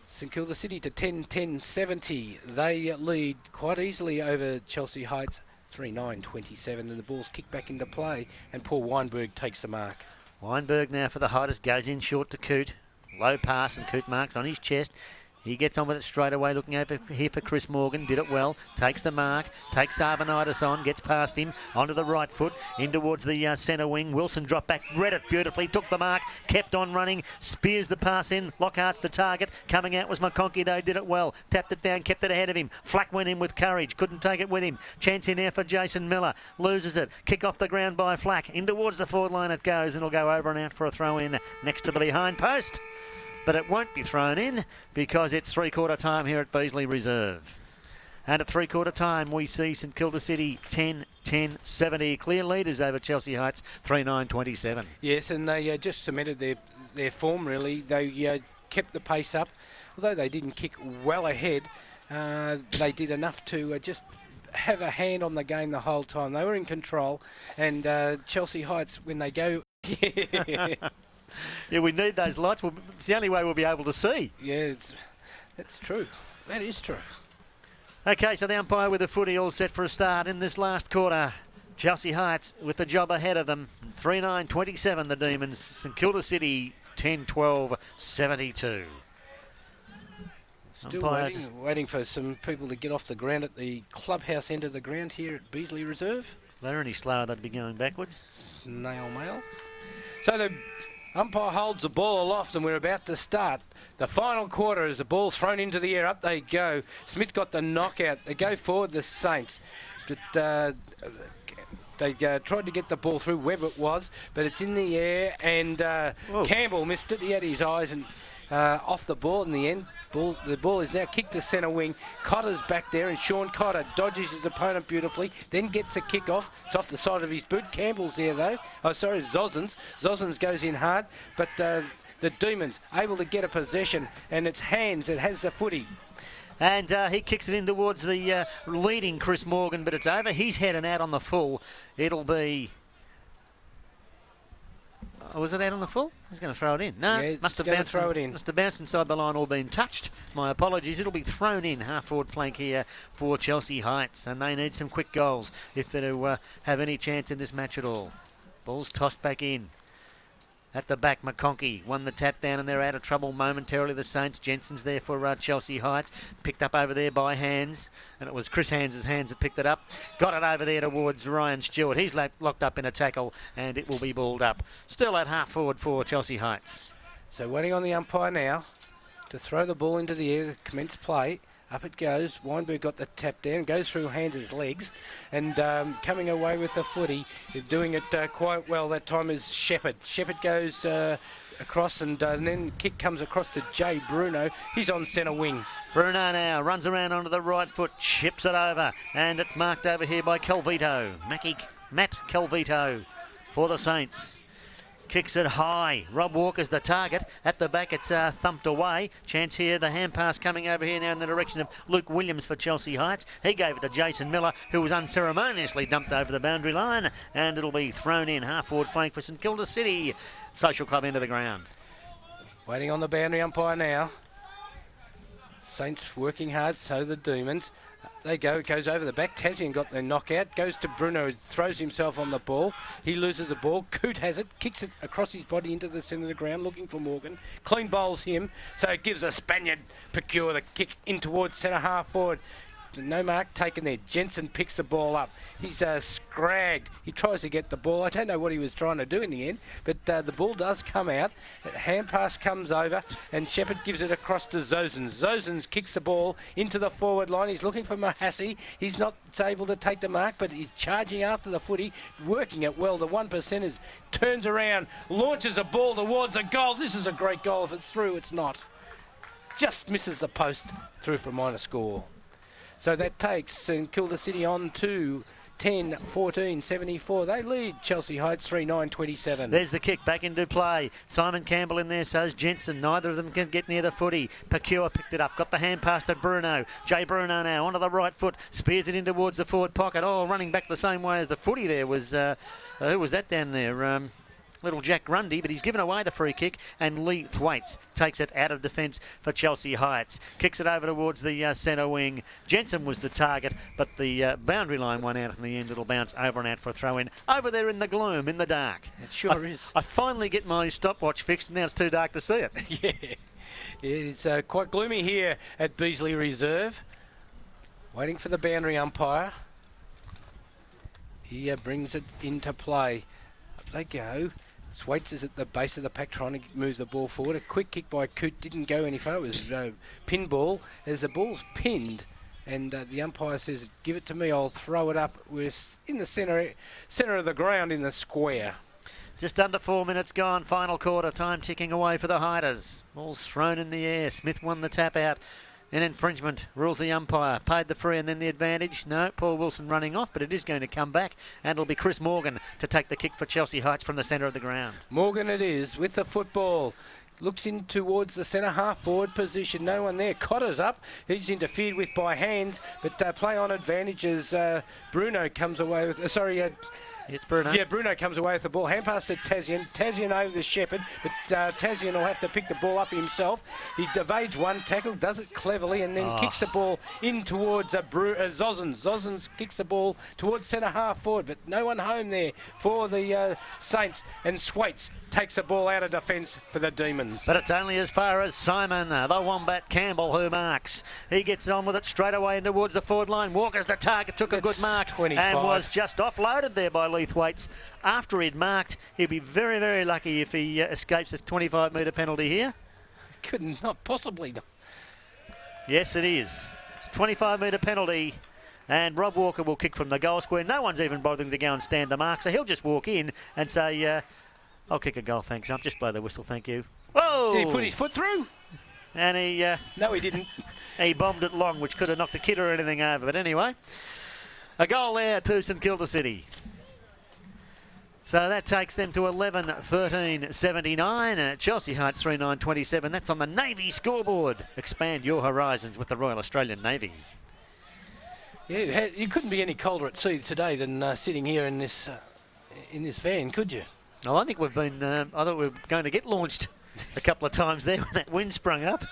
St Kilda City to 10-10-70. They lead quite easily over Chelsea Heights, 3-9-27, and the ball's kicked back into play, and Paul Weinberg takes the mark. Weinberg now for the Heights, goes in short to Coote. Low pass, and Coote marks on his chest. He gets on with it straight away, looking over here for Chris Morgan. Did it well, takes the mark, takes Arvanitis on, gets past him, onto the right foot, in towards the centre wing. Wilson dropped back, read it beautifully, took the mark, kept on running, spears the pass in, Lockhart's the target. Coming out was McConkey though, did it well, tapped it down, kept it ahead of him. Flack went in with courage, couldn't take it with him. Chance in there for Jason Miller, loses it. Kick off the ground by Flack, in towards the forward line it goes, and it'll go over and out for a throw in next to the behind post. But it won't be thrown in because it's three-quarter time here at Beasley Reserve. And at three-quarter time, we see St Kilda City 10-10-70. Clear leaders over Chelsea Heights, 3-9-27. Yes, and they just cemented their form, really. They kept the pace up. Although they didn't kick well ahead, they did enough to just have a hand on the game the whole time. They were in control, and Chelsea Heights, when they go... Yeah, we need those lights. It's the only way we'll be able to see. Yeah, that's true. That is true. Okay, so the umpire with the footy all set for a start in this last quarter. Chelsea Heights with the job ahead of them. 3-9-27 the Demons. St Kilda City 10-12-72. Still waiting for some people to get off the ground at the clubhouse end of the ground here at Beasley Reserve. If they're any slower, they'd be going backwards. Snail mail. So the umpire holds the ball aloft and we're about to start. The final quarter as the ball's thrown into the air. Up they go. Smith got the knockout. They go forward, the Saints. But they tried to get the ball through. Webb it was, but it's in the air and Campbell missed it. He had his eyes and off the ball in the end. The ball is now kicked to centre wing. Cotter's back there, and Sean Cotter dodges his opponent beautifully, then gets a kick off. It's off the side of his boot. Campbell's there, though. Oh, sorry, Zozens. Zozens goes in hard, but the Demons able to get a possession, and it's Hands that has the footy. And he kicks it in towards the leading Chris Morgan, but it's over his head and out on the full. It'll be... Oh, was it out on the full? He's going to throw it in. No, yeah, must have bounced inside the line or been touched. My apologies. It'll be thrown in half-forward flank here for Chelsea Heights, and they need some quick goals if they're to have any chance in this match at all. Ball's tossed back in. At the back, McConkey won the tap down, and they're out of trouble momentarily, the Saints. Jensen's there for Chelsea Heights. Picked up over there by Hands, and it was Chris Hands' hands that picked it up. Got it over there towards Ryan Stewart. He's locked up in a tackle, and it will be balled up. Still at half forward for Chelsea Heights. So waiting on the umpire now to throw the ball into the air, commence play. Up it goes. Weinberg got the tap down, goes through Hands' legs, and coming away with the footy, doing it quite well that time is Shepherd. Shepherd goes across, and then kick comes across to Jay Bruno. He's on centre wing. Bruno now runs around onto the right foot, chips it over, and it's marked over here by Calvito. Matt Calvito for the Saints. Kicks it high. Rob Walker's the target. At the back, it's thumped away. Chance here. The hand pass coming over here now in the direction of Luke Williams for Chelsea Heights. He gave it to Jason Miller, who was unceremoniously dumped over the boundary line. And it'll be thrown in half-forward flank for St Kilda City Social Club into the ground. Waiting on the boundary umpire now. Saints working hard, so the Demons. They go, it goes over the back. Tassie got the knockout. Goes to Bruno, throws himself on the ball. He loses the ball. Coote has it, kicks it across his body into the centre of the ground, looking for Morgan. Clean bowls him, so it gives a Spaniard Pecure the kick in towards centre half forward. No mark taken there. Jensen picks the ball up. He's scragged. He tries to get the ball. I don't know what he was trying to do in the end, but the ball does come out. Hand pass comes over, and Shepherd gives it across to Zozens. Zozens kicks the ball into the forward line. He's looking for Mahassi. He's not able to take the mark, but he's charging after the footy, working it well. The 1%ers turns around, launches a ball towards the goal. This is a great goal. If it's through, it's not. Just misses the post, through for a minor score. So that takes St Kilda City on to 10-14-74. They lead Chelsea Heights 3-9-27. There's the kick back into play. Simon Campbell in there, so's Jensen. Neither of them can get near the footy. Pecure picked it up, got the hand pass to Bruno. Jay Bruno now onto the right foot, spears it in towards the forward pocket. Oh, running back the same way as the footy there was, who was that down there? Little Jack Grundy, but he's given away the free kick, and Lee Thwaites takes it out of defence for Chelsea Heights. Kicks it over towards the centre wing. Jensen was the target, but the boundary line won out in the end. It'll bounce over and out for a throw-in. Over there in the gloom, in the dark. It sure is. I finally get my stopwatch fixed, and now it's too dark to see it. Yeah, it's quite gloomy here at Beasley Reserve. Waiting for the boundary umpire. He brings it into play. Up they go. Thwaites is at the base of the pack trying to move the ball forward. A quick kick by Coote didn't go any far. It was pinball. As the ball's pinned, and the umpire says, give it to me, I'll throw it up. We're in the centre of the ground in the square. Just under 4 minutes gone, final quarter, time ticking away for the Hiders. Ball's thrown in the air. Smith won the tap out. An infringement, rules the umpire. Paid the free and then the advantage. No, Paul Wilson running off, but it is going to come back. And it'll be Chris Morgan to take the kick for Chelsea Heights from the centre of the ground. Morgan it is with the football. Looks in towards the centre half forward position. No one there. Cotter's up. He's interfered with by Hands, but play on advantage as Bruno comes away with... It's Bruno. Yeah, Bruno comes away with the ball. Hand pass to Tassie. Tassie over the Shepherd, but Tassie will have to pick the ball up himself. He evades one tackle, does it cleverly, and then kicks the ball in towards Zozens. Zozens kicks the ball towards centre half forward, but no one home there for the Saints. And Thwaites takes the ball out of defence for the Demons. But it's only as far as Simon, the Wombat Campbell, who marks. He gets on with it straight away in towards the forward line. Walker's the target, took a good mark 25. And was just offloaded there by Lee Thwaites. After he'd marked, he'd be very, very lucky if he escapes a 25-metre penalty here. Could not possibly. Yes, it is. It's a 25-metre penalty. And Rob Walker will kick from the goal square. No one's even bothering to go and stand the mark, so he'll just walk in and say, I'll kick a goal, thanks. I'll just blow the whistle, thank you. Whoa! Did he put his foot through? And he No, he didn't. he bombed it long, which could have knocked a kid or anything over. But anyway, a goal there to St Kilda City. So that takes them to 11-13-79. Chelsea Heights 3-9-27. That's on the Navy scoreboard. Expand your horizons with the Royal Australian Navy. Yeah, you couldn't be any colder at sea today than sitting here in this van, could you? Well, I think we've been. I thought we were going to get launched a couple of times there when that wind sprung up.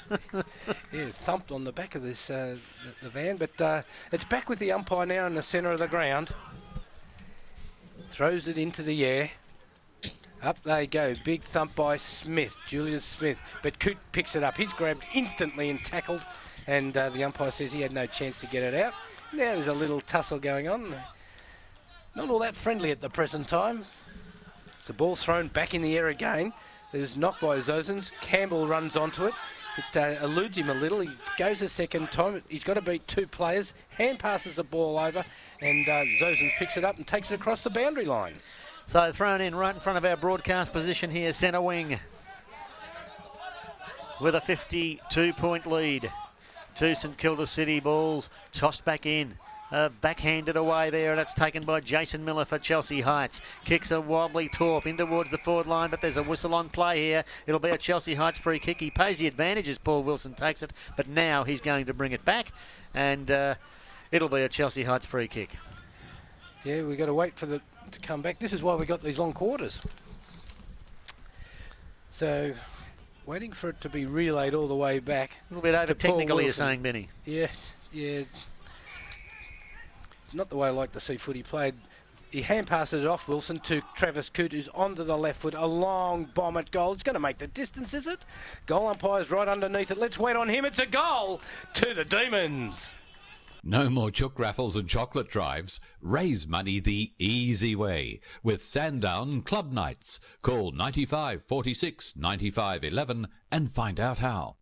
Yeah, thumped on the back of this the van, but it's back with the umpire now in the centre of the ground. Throws it into the air. Up they go. Big thump by Smith, Julius Smith. But Coote picks it up. He's grabbed instantly and tackled. And the umpire says he had no chance to get it out. Now there's a little tussle going on. Not all that friendly at the present time. So the ball's thrown back in the air again. There's knocked by Zozens. Campbell runs onto it. It eludes him a little. He goes a second time. He's got to beat two players. Hand passes the ball over. And Zozens picks it up and takes it across the boundary line. So thrown in right in front of our broadcast position here, centre wing. With a 52-point lead. Two St Kilda City balls tossed back in. Backhanded away there, and that's taken by Jason Miller for Chelsea Heights. Kicks a wobbly torp in towards the forward line, but there's a whistle on play here. It'll be a Chelsea Heights free kick. He pays the advantage as Paul Wilson takes it, but now he's going to bring it back, and it'll be a Chelsea Heights free kick. Yeah, we've got to wait for to come back. This is why we got these long quarters. So, waiting for it to be relayed all the way back. A little bit over technical, you're saying, Benny. Yeah. Not the way I like to see footy played. He hand passes it off, Wilson, to Travis Coote, who's onto the left foot. A long bomb at goal. It's going to make the distance, is it? Goal umpire's right underneath it. Let's wait on him. It's a goal to the Demons. No more chook raffles and chocolate drives. Raise money the easy way with Sandown Club Nights. Call 95 46 95 11 and find out how.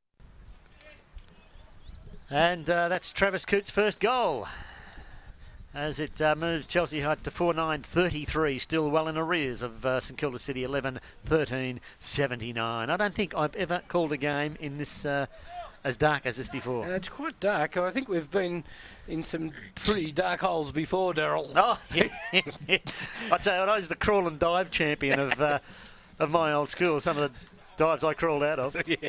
And that's Travis Coote's first goal. As it moves Chelsea Heights to 4-9-33, still well in arrears of St Kilda City 11-13-79. I don't think I've ever called a game in this as dark as this before. It's quite dark. I think we've been in some pretty dark holes before, Daryl. Oh, yeah. I tell you what, I was the crawl and dive champion of my old school. Some of the dives I crawled out of. Yeah.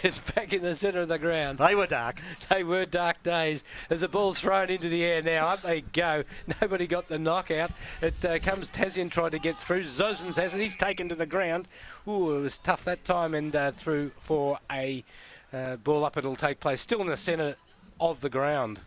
It's back in the centre of the ground. They were dark. They were dark days. As the ball's thrown into the air now, up they go. Nobody got the knockout. It comes Tasman tried to get through. Zozens has it. He's taken to the ground. Ooh, it was tough that time, and through for a ball up. It'll take place. Still in the centre of the ground.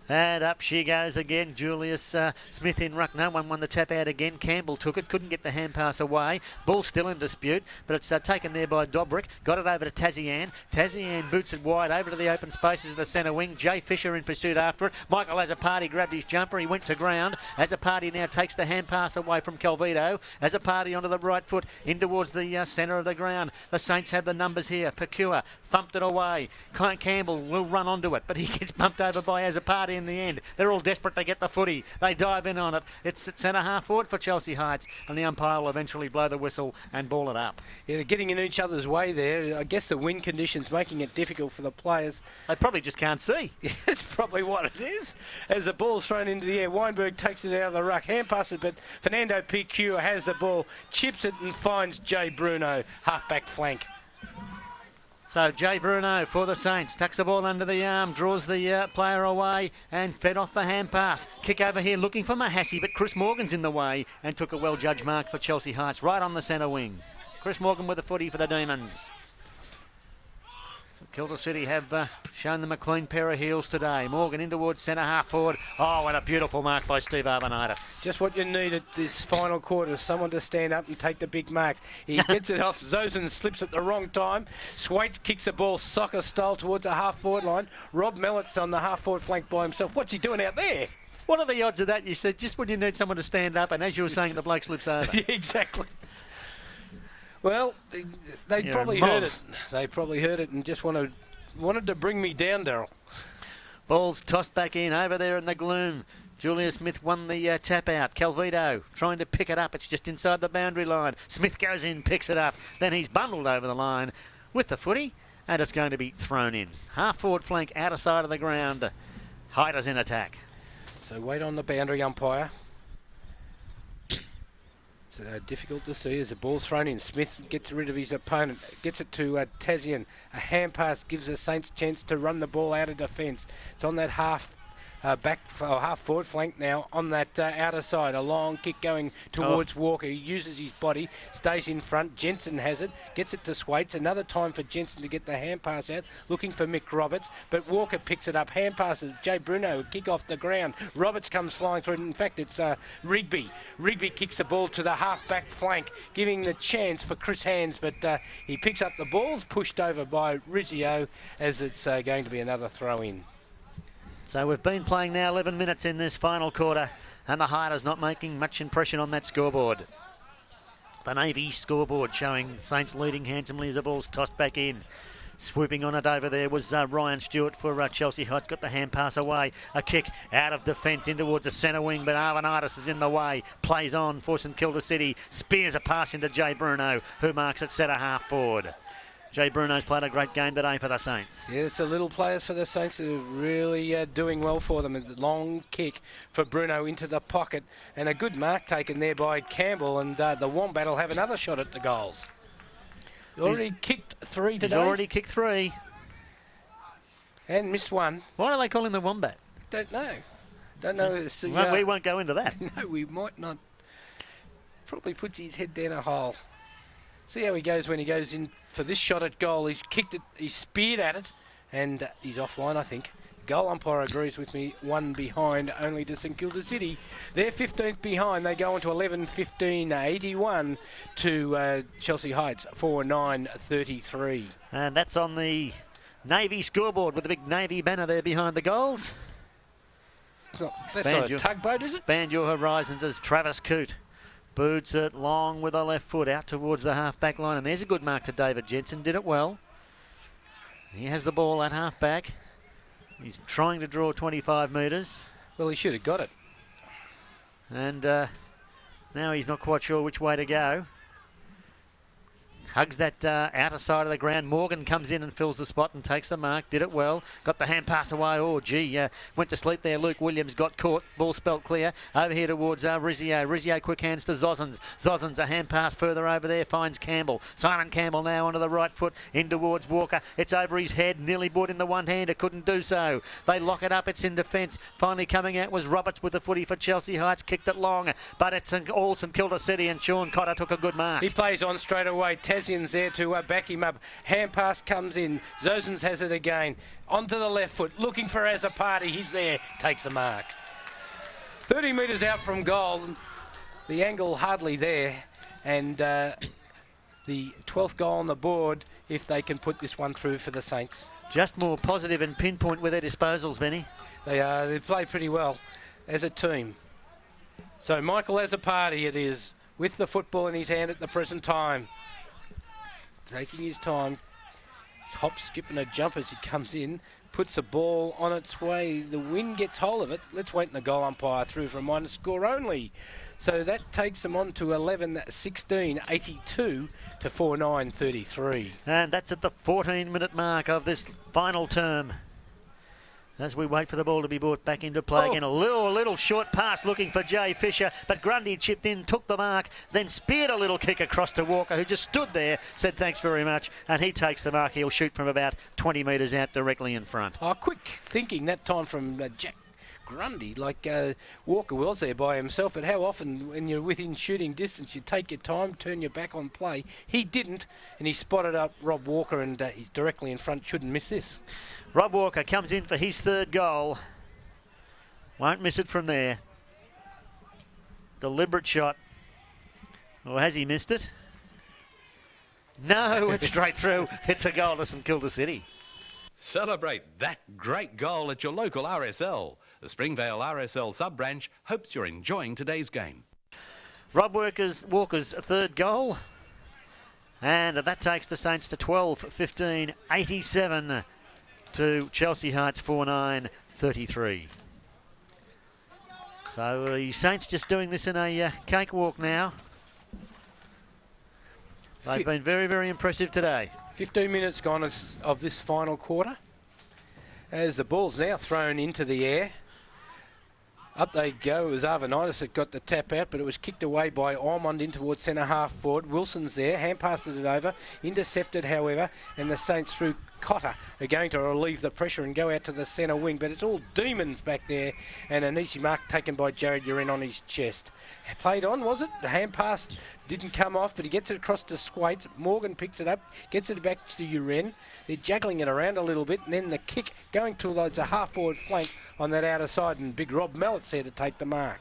And up she goes again. Julius Smith in ruck. No one won the tap out again. Campbell took it. Couldn't get the hand pass away. Ball still in dispute, but it's taken there by Dobrick. Got it over to Tazian. Tazian boots it wide over to the open spaces of the centre wing. Jay Fisher in pursuit after it. Michael Azzopardi grabbed his jumper. He went to ground. Azzopardi now takes the hand pass away from Calvito. Azzopardi onto the right foot in towards the centre of the ground. The Saints have the numbers here. Pekua thumped it away. Campbell will run onto it, but he gets bumped over by Azzopardi in the end. They're all desperate to get the footy. They dive in on it. It's at centre half forward for Chelsea Heights, and the umpire will eventually blow the whistle and ball it up. Yeah, they're getting in each other's way there. I guess the wind conditions making it difficult for the players. They probably just can't see. That's probably what it is. As the ball's thrown into the air, Weinberg takes it out of the ruck, hand passes, but Fernando PQ has the ball, chips it and finds Jay Bruno, half-back flank. So Jay Bruno for the Saints, tucks the ball under the arm, draws the player away and fed off the hand pass. Kick over here looking for Mahassi, but Chris Morgan's in the way and took a well-judged mark for Chelsea Heights right on the centre wing. Chris Morgan with the footy for the Demons. Kilda City have shown them a clean pair of heels today. Morgan in towards centre half forward. Oh, and a beautiful mark by Steve Arbonitis. Just what you need at this final quarter, someone to stand up and take the big marks. He gets it off. Zosen slips at the wrong time. Swaits kicks the ball soccer style towards the half forward line. Rob Mellett's on the half forward flank by himself. What's he doing out there? What are the odds of that? You said just when you need someone to stand up, and as you were saying, the bloke slips over. Yeah, exactly. Well, they probably heard it. They probably heard it and just wanted to bring me down, Daryl. Ball's tossed back in over there in the gloom. Julia Smith won the tap out. Calvito trying to pick it up. It's just inside the boundary line. Smith goes in, picks it up. Then he's bundled over the line with the footy, and it's going to be thrown in. Half forward flank, outer side of the ground. Hyder's in attack. So wait on the boundary umpire. It's difficult to see as the ball's thrown in. Smith gets rid of his opponent, gets it to Tasman. A hand pass gives the Saints a chance to run the ball out of defence. It's on that half forward flank now on that outer side. A long kick going towards Walker. He uses his body, stays in front. Jensen has it, gets it to Swaits. Another time for Jensen to get the hand pass out, looking for Mick Roberts, but Walker picks it up. Hand passes Jay Bruno, kick off the ground. Roberts comes flying through. In fact, it's Rigby. Rigby kicks the ball to the half-back flank, giving the chance for Chris Hands, but he picks up the ball, pushed over by Rizzio, as it's going to be another throw-in. So we've been playing now 11 minutes in this final quarter, and the Hyder's not making much impression on that scoreboard. The Navy scoreboard showing Saints leading handsomely as the ball's tossed back in. Swooping on it over there was Ryan Stewart for Chelsea Heights. Got the hand pass away. A kick out of defence in towards the centre wing, but Arvanitis is in the way. Plays on for St Kilda City. Spears a pass into Jay Bruno, who marks it centre half forward. Jay Bruno's played a great game today for the Saints. Yeah, it's the little players for the Saints who are really doing well for them. A long kick for Bruno into the pocket, and a good mark taken there by Campbell, and the Wombat will have another shot at the goals. He's already kicked 3 today. He's already kicked 3. And missed 1. Why do they call him the Wombat? Don't know. Don't know. Well, we won't go into that. No, we might not. Probably puts his head down a hole. See how he goes when he goes in for this shot at goal. He's kicked it, he's speared at it, and he's offline, I think. Goal umpire agrees with me, 1 behind only to St Kilda City. They're 15th behind. They go on to 11-15, 81 to Chelsea Heights, 49-33. And that's on the Navy scoreboard with the big Navy banner there behind the goals. That's not a tugboat, is it? Expand your horizons as Travis Coote boots it long with the left foot out towards the half-back line. And there's a good mark to David Jensen. Did it well. He has the ball at half-back. He's trying to draw 25 metres. Well, he should have got it. And now he's not quite sure which way to go. Hugs that outer side of the ground. Morgan comes in and fills the spot and takes the mark. Did it well. Got the hand pass away. Oh, gee. Went to sleep there. Luke Williams got caught. Ball spelt clear. Over here towards Rizzio. Rizzio quick hands to Zozans. Zozans a hand pass further over there. Finds Campbell. Simon Campbell now onto the right foot. In towards Walker. It's over his head. Nearly brought in the one-hander. Couldn't do so. They lock it up. It's in defence. Finally coming out was Roberts with the footy for Chelsea Heights. Kicked it long. But it's all St Kilda City, and Sean Cotter took a good mark. He plays on straight away. Tasman's there to back him up. Hand pass comes in. Zozans has it again. Onto the left foot. Looking for Azzopardi. He's there. Takes a mark. 30 metres out from goal. The angle hardly there. And the 12th goal on the board if they can put this one through for the Saints. Just more positive and pinpoint with their disposals, Benny. They play pretty well as a team. So Michael Azzopardi it is, with the football in his hand at the present time. Taking his time, hop, skip and a jump as he comes in, puts the ball on its way. The wind gets hold of it. Let's wait in the goal umpire through for a minor score only. So that takes them on to 11-16, 82 to 49-33. And that's at the 14-minute mark of this final term. As we wait for the ball to be brought back into play again. A little short pass looking for Jay Fisher, but Grundy chipped in, took the mark, then speared a little kick across to Walker, who just stood there, said thanks very much, and he takes the mark. He'll shoot from about 20 metres out directly in front. Oh, quick thinking that time from Jack Grundy, like Walker was there by himself, but how often when you're within shooting distance you take your time, turn your back on play. He didn't, and he spotted up Rob Walker, and he's directly in front. Shouldn't miss this. Rob Walker comes in for his 3rd goal. Won't miss it from there. Deliberate shot. Or has he missed it? No, it's straight through. It's a goal to St Kilda City. Celebrate that great goal at your local RSL. The Springvale RSL sub-branch hopes you're enjoying today's game. Rob Walker's 3rd goal. And that takes the Saints to 12-15, 87 to Chelsea Heights 49-33. So the Saints just doing this in a cakewalk now. They've been very, very impressive today. 15 minutes gone of this final quarter. As the ball's now thrown into the air. Up they go. It was Arvanitis that got the tap out, but it was kicked away by Ormond in towards centre half forward. Wilson's there, hand passes it over, intercepted however, and the Saints through Cotter are going to relieve the pressure and go out to the centre wing, but it's all demons back there, and an easy mark taken by Jared Uren on his chest. Played on, was it? The hand pass didn't come off, but he gets it across to Squates. Morgan picks it up, gets it back to Uren. They're juggling it around a little bit, and then the kick going towards a half-forward flank on that outer side, and big Rob Mallett's there to take the mark.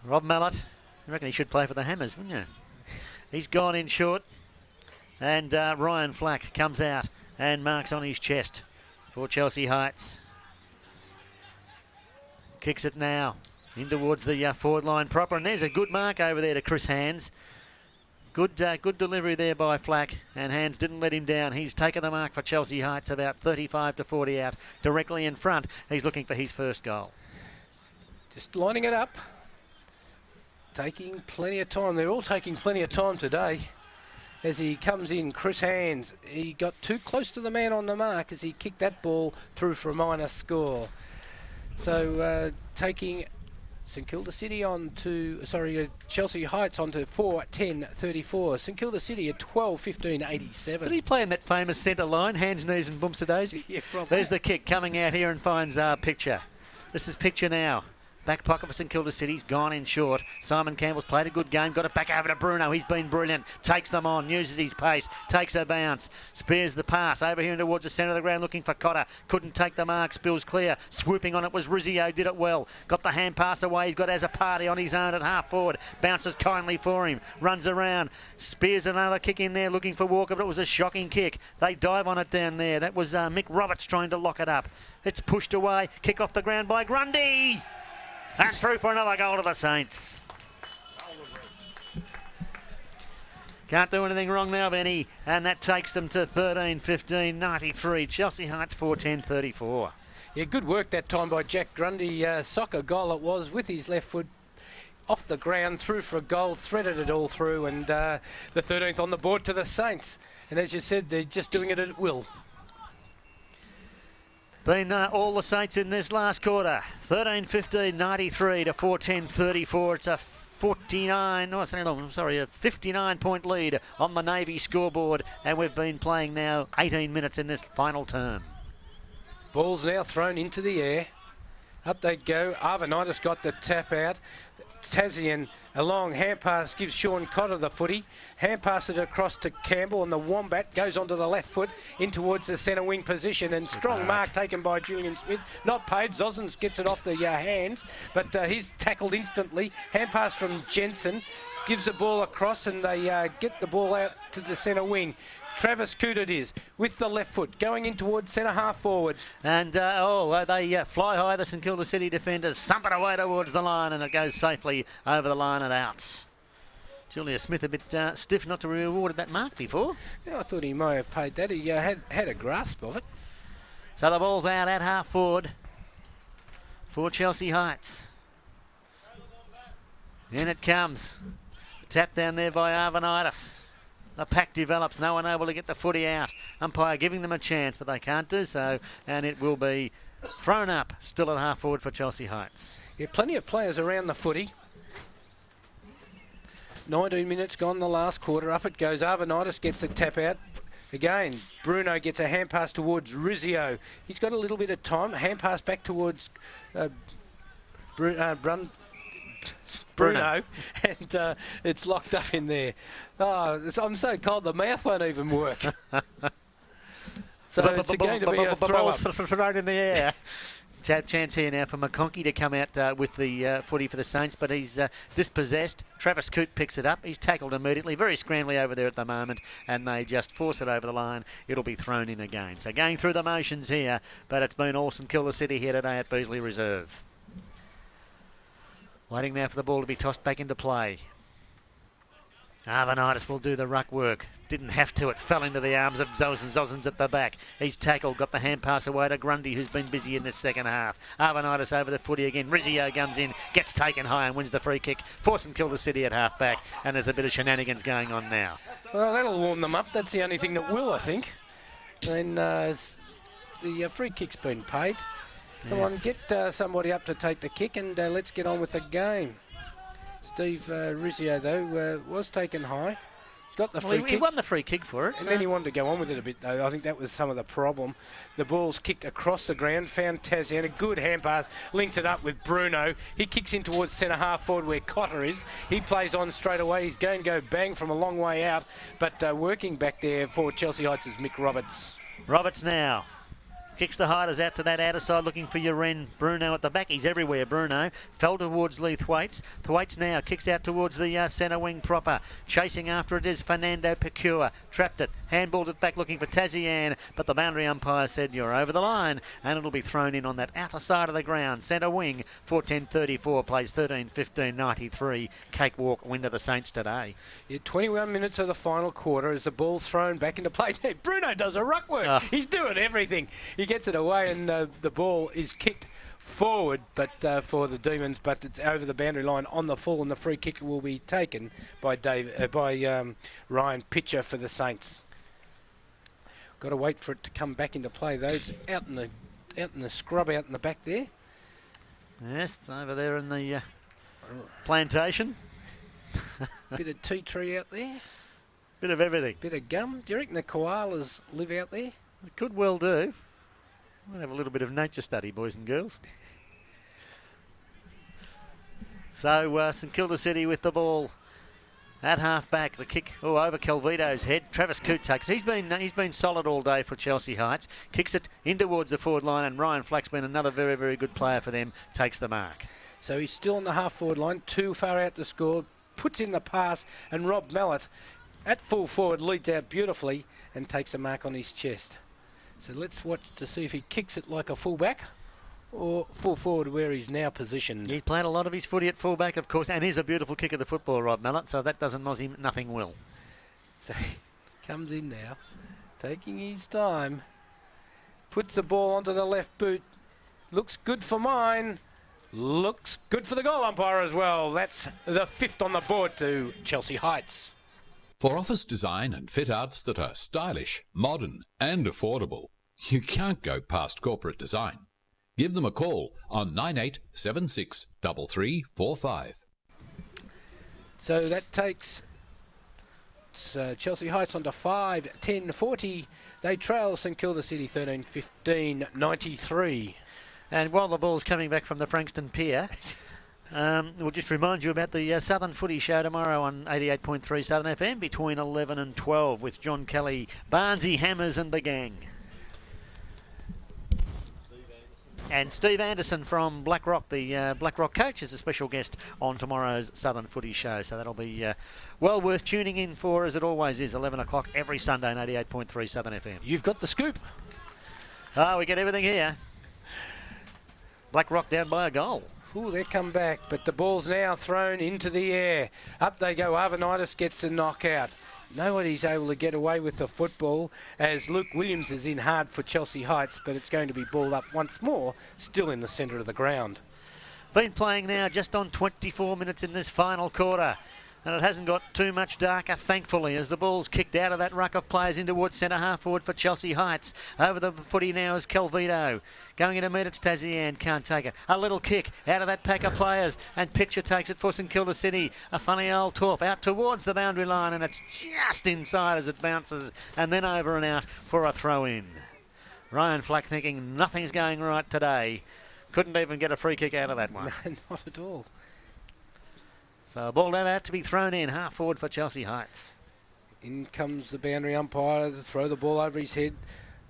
Rob Mallett, I reckon he should play for the Hammers, wouldn't you? He's gone in short, and Ryan Flack comes out and marks on his chest for Chelsea Heights. Kicks it now in towards the forward line proper, and there's a good mark over there to Chris Hands. Good delivery there by Flack, and Hands didn't let him down. He's taken the mark for Chelsea Heights, about 35 to 40 out, directly in front. He's looking for his first goal. Just lining it up, taking plenty of time. They're all taking plenty of time today. As he comes in, Chris Hands, he got too close to the man on the mark as he kicked that ball through for a minor score. So taking St Kilda City on to, Chelsea Heights on to 4-10-34. St Kilda City at 12-15-87. Did he play in that famous centre line, hands, knees and bumps of daisy? Yeah, probably. There's the kick coming out here and finds Picture. This is Picture now. Back pocket for St Kilda City's gone in short. Simon Campbell's played a good game, got it back over to Bruno. He's been brilliant. Takes them on, uses his pace, takes a bounce. Spears the pass over here towards the centre of the ground looking for Cotter. Couldn't take the mark, spills clear. Swooping on it was Rizzio, did it well. Got the hand pass away, he's got as a party on his own at half forward. Bounces kindly for him, runs around. Spears another kick in there looking for Walker, but it was a shocking kick. They dive on it down there. That was Mick Roberts trying to lock it up. It's pushed away, kick off the ground by Grundy. And through for another goal to the Saints. Can't do anything wrong now, Benny. And that takes them to 13-15-93. Chelsea Heights 4-10-34. Yeah, good work that time by Jack Grundy. Soccer goal it was with his left foot off the ground, through for a goal, threaded it all through, and the 13th on the board to the Saints. And as you said, they're just doing it at will. Been all the Saints in this last quarter. 13-15-93 to 4-10-34. It's a 59-point lead on the Navy scoreboard, and we've been playing now 18 minutes in this final term. Ball's now thrown into the air. Up they go. Arvanitis got the tap out. Tasman, a long hand pass gives Sean Cotter the footy. Hand pass it across to Campbell, and the Wombat goes onto the left foot in towards the centre wing position, and strong mark taken by Julian Smith. Not paid. Zosens gets it off the hands, but he's tackled instantly. Hand pass from Jensen gives the ball across, and they get the ball out to the centre wing. Travis Coote it is, with the left foot, going in towards centre half forward. And, they fly high, the St Kilda City defenders, thump it away towards the line, and it goes safely over the line and out. Julius Smith a bit stiff not to be rewarded that mark before. Yeah, I thought he may have paid that. He had a grasp of it. So the ball's out at half forward for Chelsea Heights. In it comes. Tap down there by Arvanitis. The pack develops, no one able to get the footy out. Umpire giving them a chance, but they can't do so, and it will be thrown up, still at half forward for Chelsea Heights. Yeah, plenty of players around the footy. 19 minutes gone in the last quarter. Up it goes. Arvanitis gets the tap out. Again, Bruno gets a hand pass towards Rizzio. He's got a little bit of time. Hand pass back towards Bruno, and it's locked up in there. Oh, I'm so cold the mouth won't even work. So it's going to be a throw up. Thrown in the air. Chance here now for McConkey to come out with the footy for the Saints, but he's dispossessed. Travis Coote picks it up. He's tackled immediately. Very scrambly over there at the moment, and they just force it over the line. It'll be thrown in again. So going through the motions here, but it's been all St Kilda City here today at Beasley Reserve. Waiting now for the ball to be tossed back into play. Arvanitis will do the ruck work. Didn't have to. It fell into the arms of Zozens at the back. He's tackled, got the hand pass away to Grundy, who's been busy in this second half. Arvanitis over the footy again. Rizzio comes in, gets taken high and wins the free kick, forcing Kilda City at half back. And there's a bit of shenanigans going on now. Well, that'll warm them up. That's the only thing that will, I think. And the free kick's been paid. Come on, get somebody up to take the kick and let's get on with the game. Steve Rizzio, though, was taken high. He's got the free kick. He won the free kick for it. And then he wanted to go on with it a bit, though. I think that was some of the problem. The ball's kicked across the ground, found Tazian, a good hand pass, links it up with Bruno. He kicks in towards centre half forward where Cotter is. He plays on straight away. He's going to go bang from a long way out, but working back there for Chelsea Heights is Mick Roberts. Roberts now. Kicks the hiders out to that outer side looking for Uren. Bruno at the back. He's everywhere, Bruno. Fell towards Lee Thwaites. Thwaites now kicks out towards the centre wing proper. Chasing after it is Fernando Pecure. Trapped it. Handballed it back looking for Tazian. But the boundary umpire said you're over the line. And it'll be thrown in on that outer side of the ground. Centre wing. 4:10:34 plays 13:15:93. Cakewalk win to the Saints today. Yeah, 21 minutes of the final quarter as the ball's thrown back into play. Bruno does a ruck work. He's doing everything. He gets it away and the ball is kicked forward but for the Demons, but it's over the boundary line on the full, and the free kick will be taken by Ryan Pitcher for the Saints. Got to wait for it to come back into play though. It's out in the scrub out in the back there. Yes, it's over there in the plantation. Bit of tea tree out there. Bit of everything. Bit of gum. Do you reckon the koalas live out there? It could well do. We'll have a little bit of nature study, boys and girls. So St Kilda City with the ball at half back. The kick over Calvito's head. Travis Coote takes it. He's been solid all day for Chelsea Heights. Kicks it in towards the forward line, and Ryan Flack's been another very, very good player for them. Takes the mark. So he's still on the half forward line, too far out to score. Puts in the pass, and Rob Mallett at full forward leads out beautifully and takes a mark on his chest. So let's watch to see if he kicks it like a fullback or full forward where he's now positioned. He's played a lot of his footy at fullback, of course, and he's a beautiful kick of the football, Rob Mallett, so that doesn't moz him, nothing will. So he comes in now, taking his time, puts the ball onto the left boot. Looks good for mine. Looks good for the goal umpire as well. That's the fifth on the board to Chelsea Heights. For office design and fit outs that are stylish, modern and affordable, you can't go past corporate design. Give them a call on 9876 3345. So that takes Chelsea Heights on to 5:10:40. They trail St Kilda City 13:15:93. And while the ball's coming back from the Frankston Pier, we'll just remind you about the Southern Footy Show tomorrow on 88.3 Southern FM between 11 and 12 with John Kelly, Barnesy Hammers and the gang. And Steve Anderson from Blackrock, the Blackrock coach, is a special guest on tomorrow's Southern Footy Show. So that'll be well worth tuning in for, as it always is, 11 o'clock every Sunday on 88.3 Southern FM. You've got the scoop. Oh, we get everything here. Blackrock down by a goal. Ooh, they come back, but the ball's now thrown into the air. Up they go. Arvanitis gets the knockout. Nobody's able to get away with the football as Luke Williams is in hard for Chelsea Heights, but it's going to be balled up once more, still in the centre of the ground. Been playing now just on 24 minutes in this final quarter. And it hasn't got too much darker, thankfully, as the ball's kicked out of that ruck of players in towards centre half forward for Chelsea Heights. Over the footy now is Calvito. Going in to meet it's Tazian, can't take it. A little kick out of that pack of players, and Pitcher takes it for St Kilda City. A funny old torp out towards the boundary line, and it's just inside as it bounces, and then over and out for a throw-in. Ryan Flack thinking nothing's going right today. Couldn't even get a free kick out of that one. No, not at all. So a ball out to be thrown in, half forward for Chelsea Heights. In comes the boundary umpire to throw the ball over his head.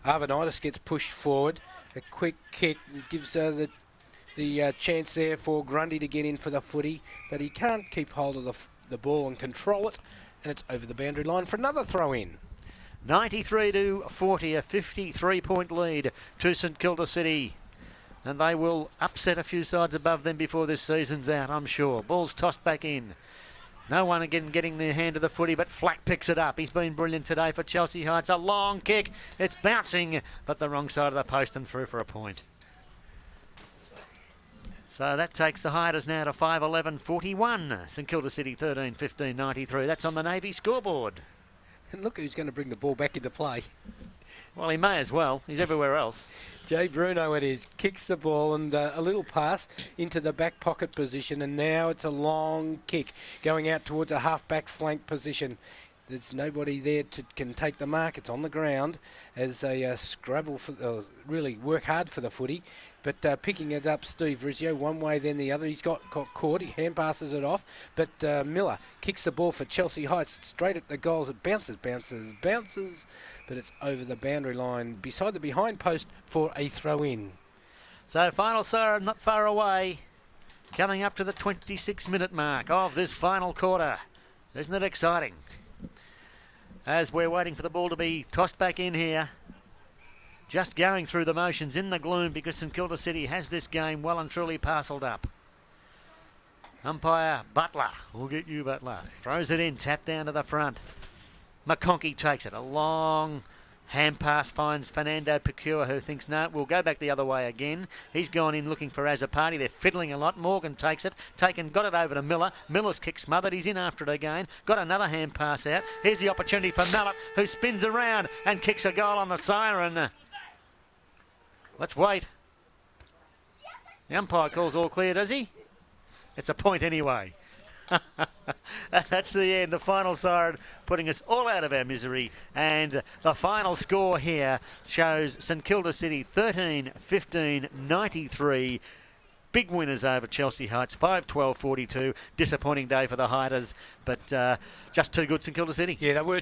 Arvanitis gets pushed forward. A quick kick gives the chance there for Grundy to get in for the footy, but he can't keep hold of the ball and control it, and it's over the boundary line for another throw-in. 93-40, a 53-point lead to St Kilda City. And they will upset a few sides above them before this season's out, I'm sure. Ball's tossed back in. No one again getting their hand to the footy, but Flack picks it up. He's been brilliant today for Chelsea Heights. A long kick. It's bouncing, but the wrong side of the post and through for a point. So that takes the Hiders now to 5-11-41. St Kilda City 13-15-93. That's on the Navy scoreboard. And look who's going to bring the ball back into play. Well, he may as well. He's everywhere else. Jay Bruno it is. Kicks the ball and a little pass into the back pocket position. And now it's a long kick going out towards a half-back flank position. There's nobody there can take the mark. It's on the ground as they scrabble, really work hard for the footy. But picking it up, Steve Rizzio, one way then the other. He's got caught. He hand passes it off. But Miller kicks the ball for Chelsea Heights straight at the goals. It bounces. But it's over the boundary line beside the behind post for a throw-in. So final siren not far away. Coming up to the 26-minute mark of this final quarter. Isn't it exciting? As we're waiting for the ball to be tossed back in here. Just going through the motions in the gloom because St Kilda City has this game well and truly parcelled up. Umpire Butler, we'll get you Butler, throws it in, tap down to the front. McConkey takes it, a long hand pass, finds Fernando Pecure, who thinks, no, we'll go back the other way again. He's gone in looking for Azapati. They're fiddling a lot. Morgan takes it, got it over to Miller. Miller's kick smothered. He's in after it again. Got another hand pass out. Here's the opportunity for Mallet, who spins around and kicks a goal on the siren. Let's wait. The umpire calls all clear, does he? It's a point anyway. That's the end. The final siren putting us all out of our misery. And the final score here shows St Kilda City 13-15-93. Big winners over Chelsea Heights, 5-12-42. Disappointing day for the Hiders, but just too good St Kilda City. Yeah, they were